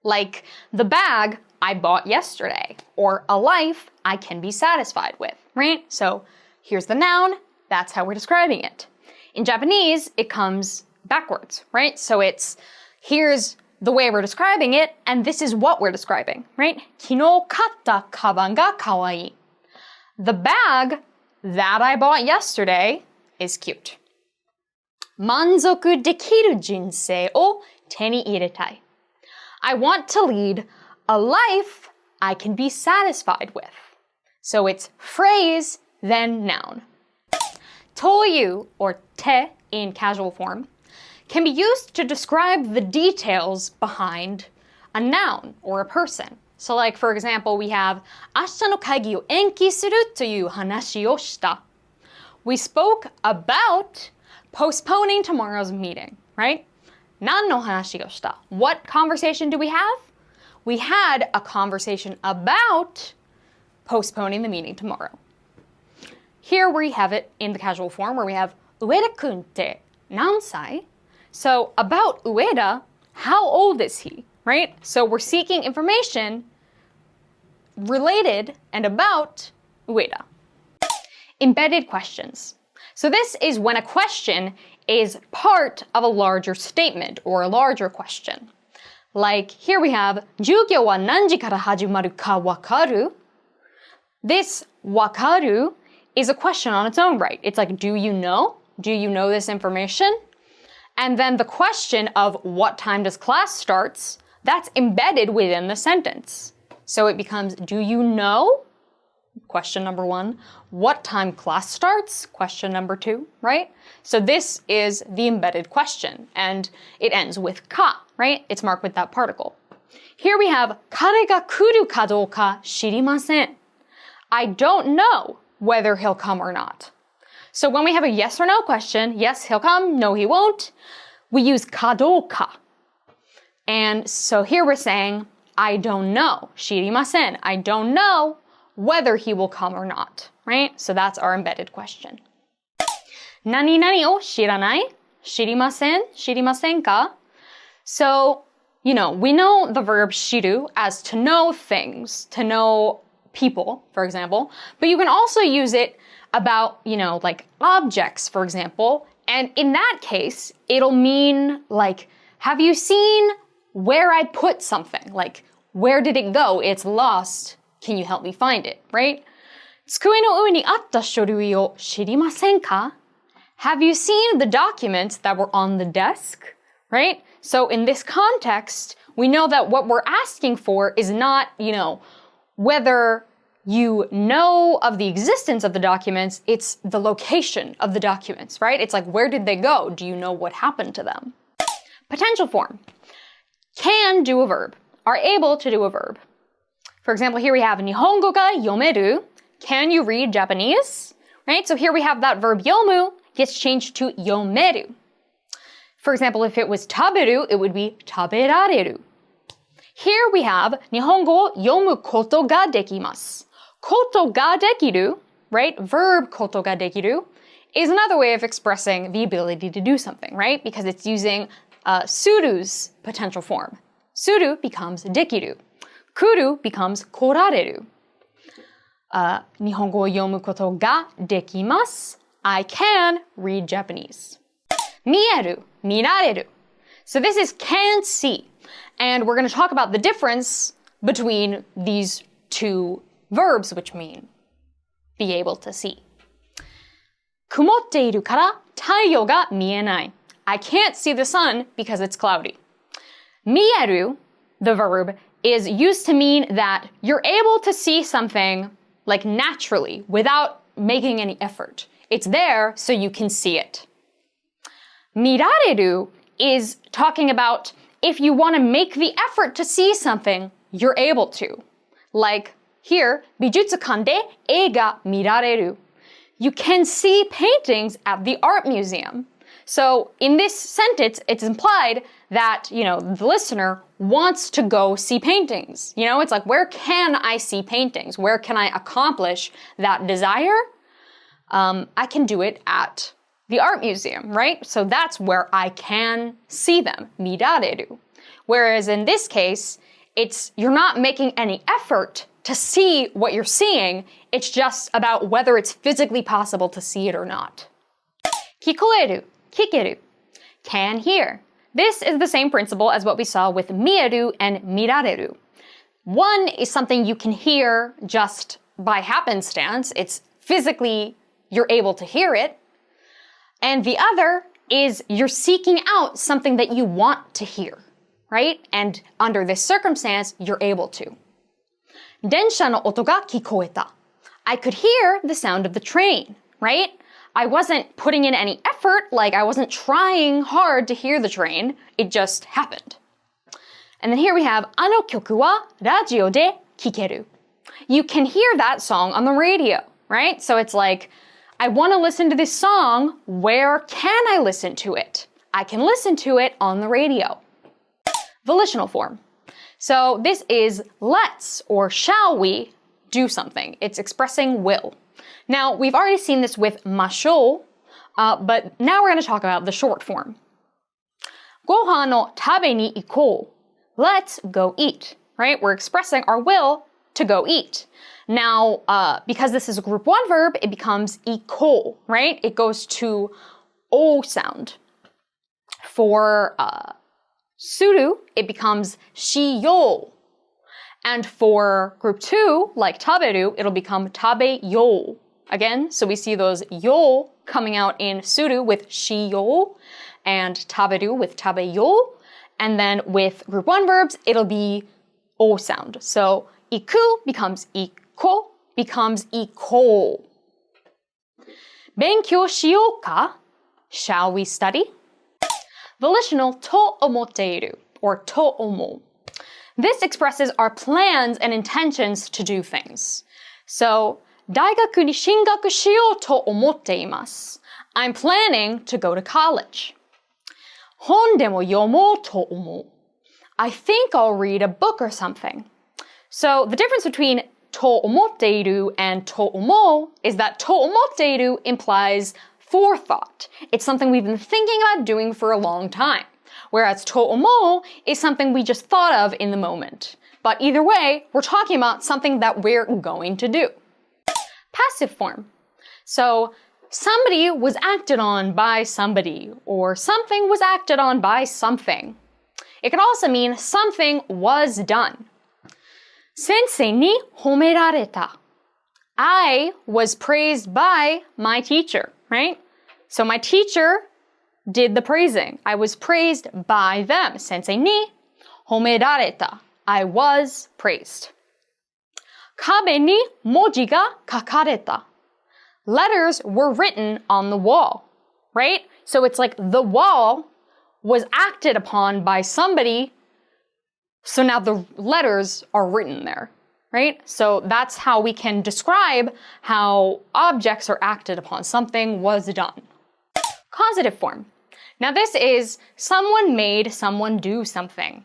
Like, the bag I bought yesterday, or a life I can be satisfied with, right? So here's the noun, that's how we're describing it. In Japanese, it comes backwards, right? So it's, here's the way we're describing it, and this is what we're describing, right? 昨日買ったカバンがかわいい. The bag that I bought yesterday is cute. 満足できる人生を手に入れたい. I want to lead a life I can be satisfied with. So it's phrase, then noun. という or て in casual form can be used to describe the details behind a noun or a person. So like, for example, we have 明日の会議を延期するという話をした. We spoke about postponing tomorrow's meeting, right? 何の話をした? What conversation do we have? We had a conversation about postponing the meeting tomorrow. Here we have it in the casual form where we have 上田くんって何歳? So about Ueda, how old is he, right? So we're seeking information related and about Ueda. Embedded questions. So this is when a question is part of a larger statement or a larger question. Like here we have 授業は何時から始まるかわかる? This わかる is a question on its own right. It's like, do you know? Do you know this information? And then the question of what time does class starts, that's embedded within the sentence. So it becomes, do you know? Question number 1. What time class starts? Question number 2, right? So this is the embedded question, and it ends with ka, right? It's marked with that particle. Here we have 彼が来るかどうか知りません. I don't know whether he'll come or not. So when we have a yes or no question, yes, he'll come, no, he won't, we use かどうか. And so here we're saying, I don't know. 知りません. I don't know whether he will come or not, right? So that's our embedded question. 何々を知らない? 知りません? 知りませんか? So, we know the verb 知る as to know things, to know people, for example, but you can also use it about, like objects, for example, and in that case, it'll mean like, have you seen where I put something? Like, where did it go? It's lost. Can you help me find it, right? 机の上にあった書類を知りませんか? Have you seen the documents that were on the desk? Right? So in this context, we know that what we're asking for is not, whether you know of the existence of the documents, it's the location of the documents, right? It's like, where did they go? Do you know what happened to them? Potential form. Can do a verb. Are able to do a verb. For example, here we have 日本語が読める. Can you read Japanese? Right? So here we have that verb 読む gets changed to 読める. For example, if it was 食べる, it would be 食べられる. Here we have 日本語を読むことができます. ことができる, right? Verb ことができる is another way of expressing the ability to do something, right? Because it's using suru's potential form. Suru becomes できる. Kuru becomes 来られる. 日本語を読むことができます. I can read Japanese. 見える, 見られる. So this is can see. And we're going to talk about the difference between these two verbs, which mean be able to see. 曇っているから太陽が見えない. I can't see the sun because it's cloudy. 見える, the verb, is used to mean that you're able to see something like naturally without making any effort. It's there so you can see it. 見られる is talking about if you want to make the effort to see something, you're able to. Like here, 美術館で絵が見られる. You can see paintings at the art museum. So in this sentence, it's implied that, the listener wants to go see paintings. It's like, where can I see paintings? Where can I accomplish that desire? I can do it at the art museum, right? So that's where I can see them, 見られる. Whereas in this case, you're not making any effort to see what you're seeing. It's just about whether it's physically possible to see it or not. 聞こえる, 聞ける. Can hear. This is the same principle as what we saw with 見える and 見られる. One is something you can hear just by happenstance. It's physically, you're able to hear it. And the other is you're seeking out something that you want to hear, right? And under this circumstance, you're able to. 電車の音が聞こえた. I could hear the sound of the train, right? I wasn't putting in any effort, like I wasn't trying hard to hear the train. It just happened. And then here we have あの曲はラジオで聞ける. You can hear that song on the radio, right? So it's like, I want to listen to this song. Where can I listen to it? I can listen to it on the radio. Volitional form. So this is let's or shall we do something. It's expressing will. Now, we've already seen this with ましょう, but now we're going to talk about the short form. ご飯を食べに行こう. Let's go eat, right? We're expressing our will to go eat. Now, because this is a group 1 verb, it becomes 行こう, right? It goes to O sound. For する, it becomes しよう. And for group 2, like 食べる, it'll become 食べよう. Again, so we see those よ coming out in する with しよ and 食べる with 食べよ. And then with group 1 verbs, it'll be O sound. So 行く becomes 行こ becomes 行こう. 勉強しようか? Shall we study? Volitional と思っている or と思う. This expresses our plans and intentions to do things. So, 大学に進学しようと思っています. I'm planning to go to college. 本でも読もうと思う. I think I'll read a book or something. So the difference between と思っている and と思う is that と思っている implies forethought. It's something we've been thinking about doing for a long time. Whereas と思う is something we just thought of in the moment. But either way, we're talking about something that we're going to do. Passive form. So somebody was acted on by somebody, or something was acted on by something. It could also mean something was done. 先生に褒められた. I was praised by my teacher, right? So my teacher did the praising. I was praised by them. 先生に褒められた. I was praised. 壁に文字が書かれた. Letters were written on the wall, right? So it's like the wall was acted upon by somebody, so now the letters are written there, right? So that's how we can describe how objects are acted upon. Something was done. Causative form. Now this is someone made someone do something.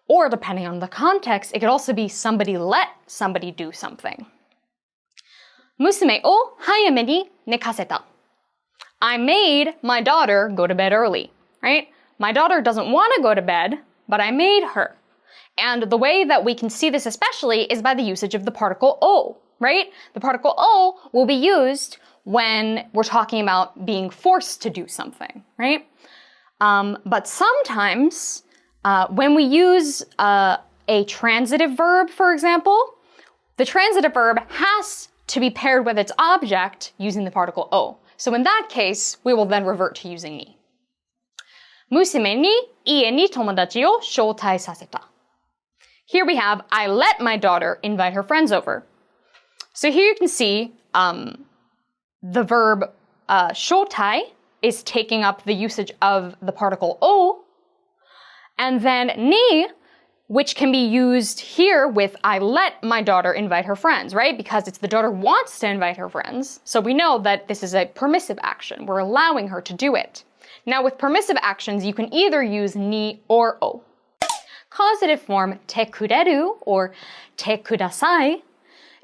Or depending on the context, it could also be somebody let somebody do something. 娘を早めに寝かせた. I made my daughter go to bed early, right? My daughter doesn't want to go to bed, but I made her. And the way that we can see this especially is by the usage of the particle o, right? The particle o will be used when we're talking about being forced to do something, right? But sometimes when we use a transitive verb, for example, the transitive verb has to be paired with its object using the particle o. So in that case, we will then revert to using ni. 娘に家に友達を招待させた. Here we have, I let my daughter invite her friends over. So here you can see the verb 招待 is taking up the usage of the particle o. And then ni, which can be used here with I let my daughter invite her friends, right? Because it's the daughter wants to invite her friends. So we know that this is a permissive action. We're allowing her to do it. Now with permissive actions, you can either use ni or o. Causative form てくれる or てください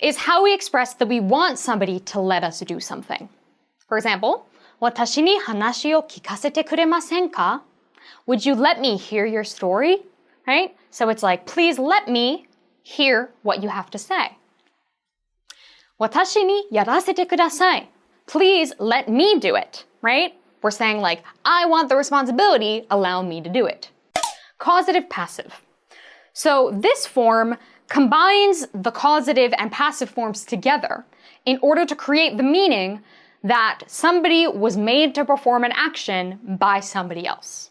is how we express that we want somebody to let us do something. For example, 私に話を聞かせてくれませんか? Would you let me hear your story? Right? So it's like, please let me hear what you have to say. 私にやらせてください. Please let me do it, right? We're saying like, I want the responsibility, allow me to do it. Causative passive. So this form combines the causative and passive forms together in order to create the meaning that somebody was made to perform an action by somebody else.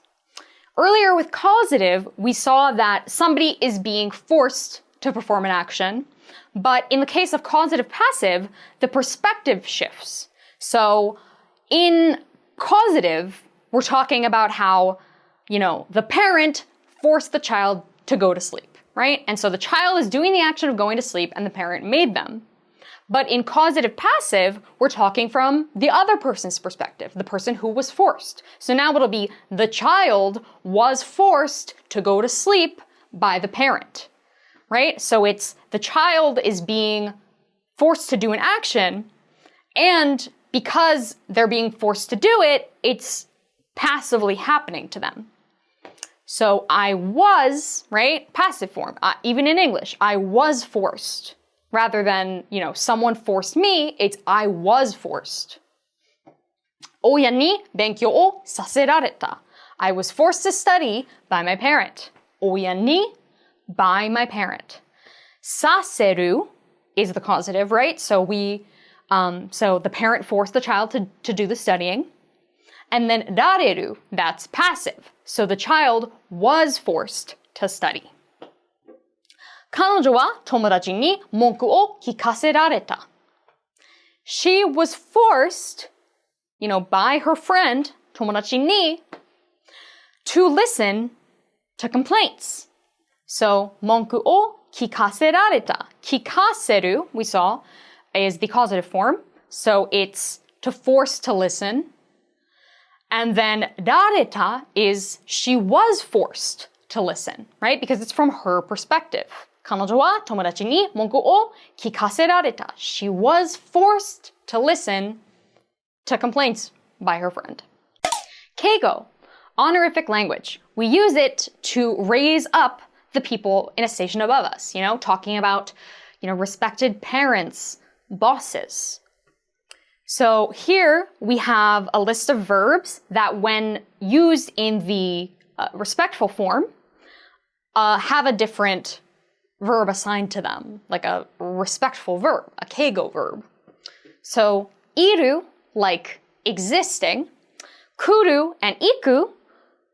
Earlier with causative, we saw that somebody is being forced to perform an action, but in the case of causative passive, the perspective shifts. So in causative, we're talking about how, the parent forced the child to go to sleep, right? And so the child is doing the action of going to sleep and the parent made them. But in causative passive, we're talking from the other person's perspective, the person who was forced. So now it'll be the child was forced to go to sleep by the parent, right? So it's the child is being forced to do an action, and because they're being forced to do it, it's passively happening to them. So I was, right? Passive form. Even in English, I was forced. Rather than, someone forced me, it's I was forced. 親に勉強をさせられた. I was forced to study by my parent. 親に by my parent. させる is the causative, right? So so the parent forced the child to do the studying. And then られる, that's passive. So the child was forced to study. 彼女は友達に文句を聞かせられた. She was forced, by her friend, 友達に, to listen to complaints. So, 文句を聞かせられた. 聞かせる, we saw, is the causative form. So it's to force to listen. And then られた is she was forced to listen, right? Because it's from her perspective. 彼女は友達に文句を聞かせられた. She was forced to listen to complaints by her friend. Keigo, honorific language. We use it to raise up the people in a station above us, talking about, respected parents, bosses. So here we have a list of verbs that when used in the respectful form, have a different verb assigned to them, like a respectful verb, a keigo verb. So, iru, like existing, kuru and iku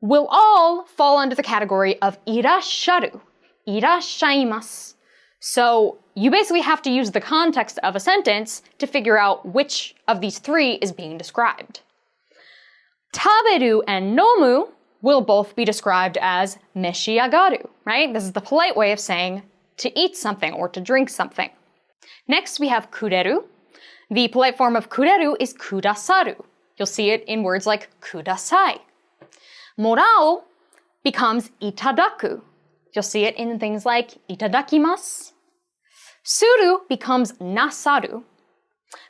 will all fall under the category of irasharu, irashaimasu. So, you basically have to use the context of a sentence to figure out which of these three is being described. Taberu and nomu will both be described as meshiagaru, right? This is the polite way of saying to eat something or to drink something. Next, we have kureru. The polite form of kureru is kudasaru. You'll see it in words like kudasai. Morao becomes itadaku. You'll see it in things like itadakimasu. Suru becomes nasaru.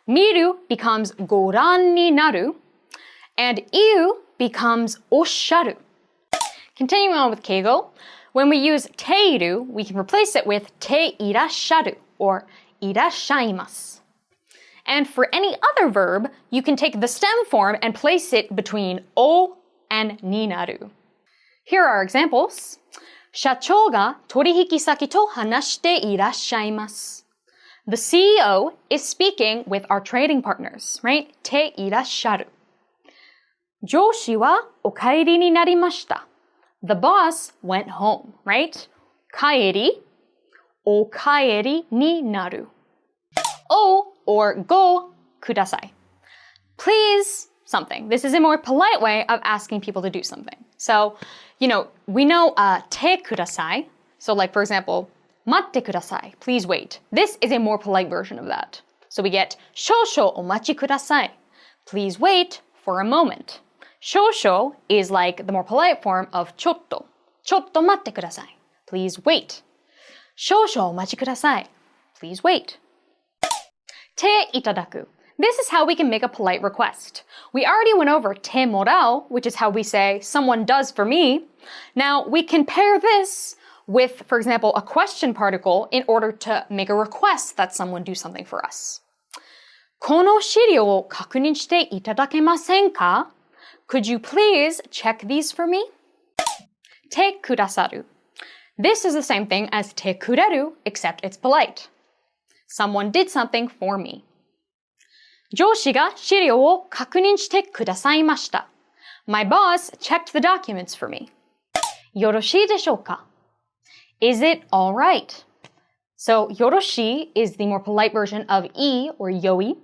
Miru becomes goran ni naru. And iu becomes osharu. Continuing on with keigo, when we use teiru, we can replace it with te irasharu or irashaimasu. And for any other verb, you can take the stem form and place it between o and ni naru. Here are examples. 社長が取引先と話していらっしゃいます. The CEO is speaking with our trading partners, right? ていらっしゃる. 上司はお帰りになりました. The boss went home, right? 帰り、お帰りになる. O or go, ください. Please something. This is a more polite way of asking people to do something. So, we know てください. So like, for example, 待ってください. Please wait. This is a more polite version of that. So we get 少々お待ちください. Please wait for a moment. 少々 is like the more polite form of ちょっと. ちょっと待ってください. Please wait. 少々お待ちください. Please wait. ていただく. This is how we can make a polite request. We already went over te morao, which is how we say someone does for me. Now we can pair this with, for example, a question particle in order to make a request that someone do something for us. この資料を確認していただけませんか? Could you please check these for me? てくださる. This is the same thing as te kureru, except it's polite. Someone did something for me. 上司が資料を確認してくださいました. My boss checked the documents for me. よろしいでしょうか? Is it all right? So, よろしい is the more polite version ofい or よい,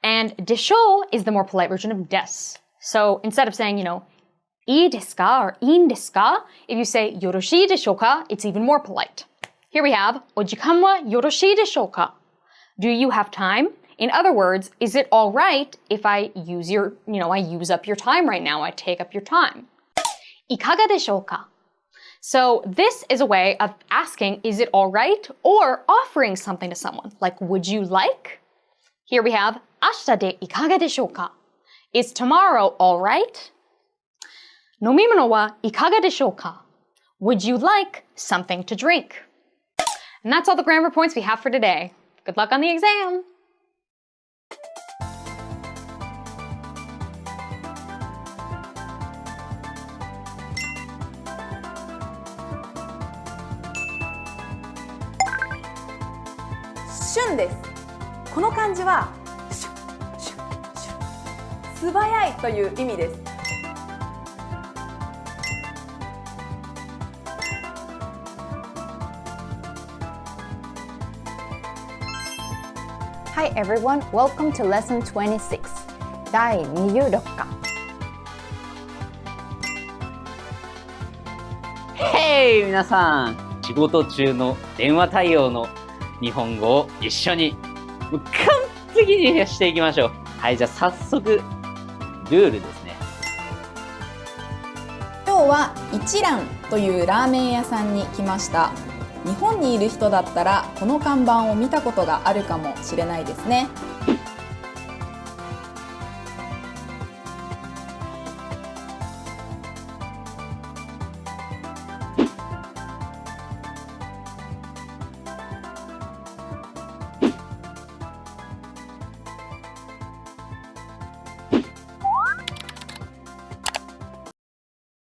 and でしょう is the more polite version of des. So, instead of saying, いいですか or いいんですか, if you say よろしいでしょうか, it's even more polite. Here we have お時間はよろしいでしょうか? Do you have time? In other words, is it all right if I use I use up your time right now, I take up your time? いかがでしょうか? So this is a way of asking, is it all right? Or offering something to someone, like, would you like? Here we have, 明日でいかがでしょうか? Is tomorrow all right? 飲み物はいかがでしょうか? Would you like something to drink? And that's all the grammar points we have for today. Good luck on the exam! Shun です。この漢字はシュッシュッシュッ素早いという意味です。Hi everyone, welcome to lesson 26. 第26課。Hey! 皆さん、仕事中の電話対応の日本語を一緒にもう完璧にしていきましょう。はい、じゃあ早速ルールですね。今日は一覧というラーメン屋さんに来ました。日本にいる人だったらこの看板を見たことがあるかもしれないですね。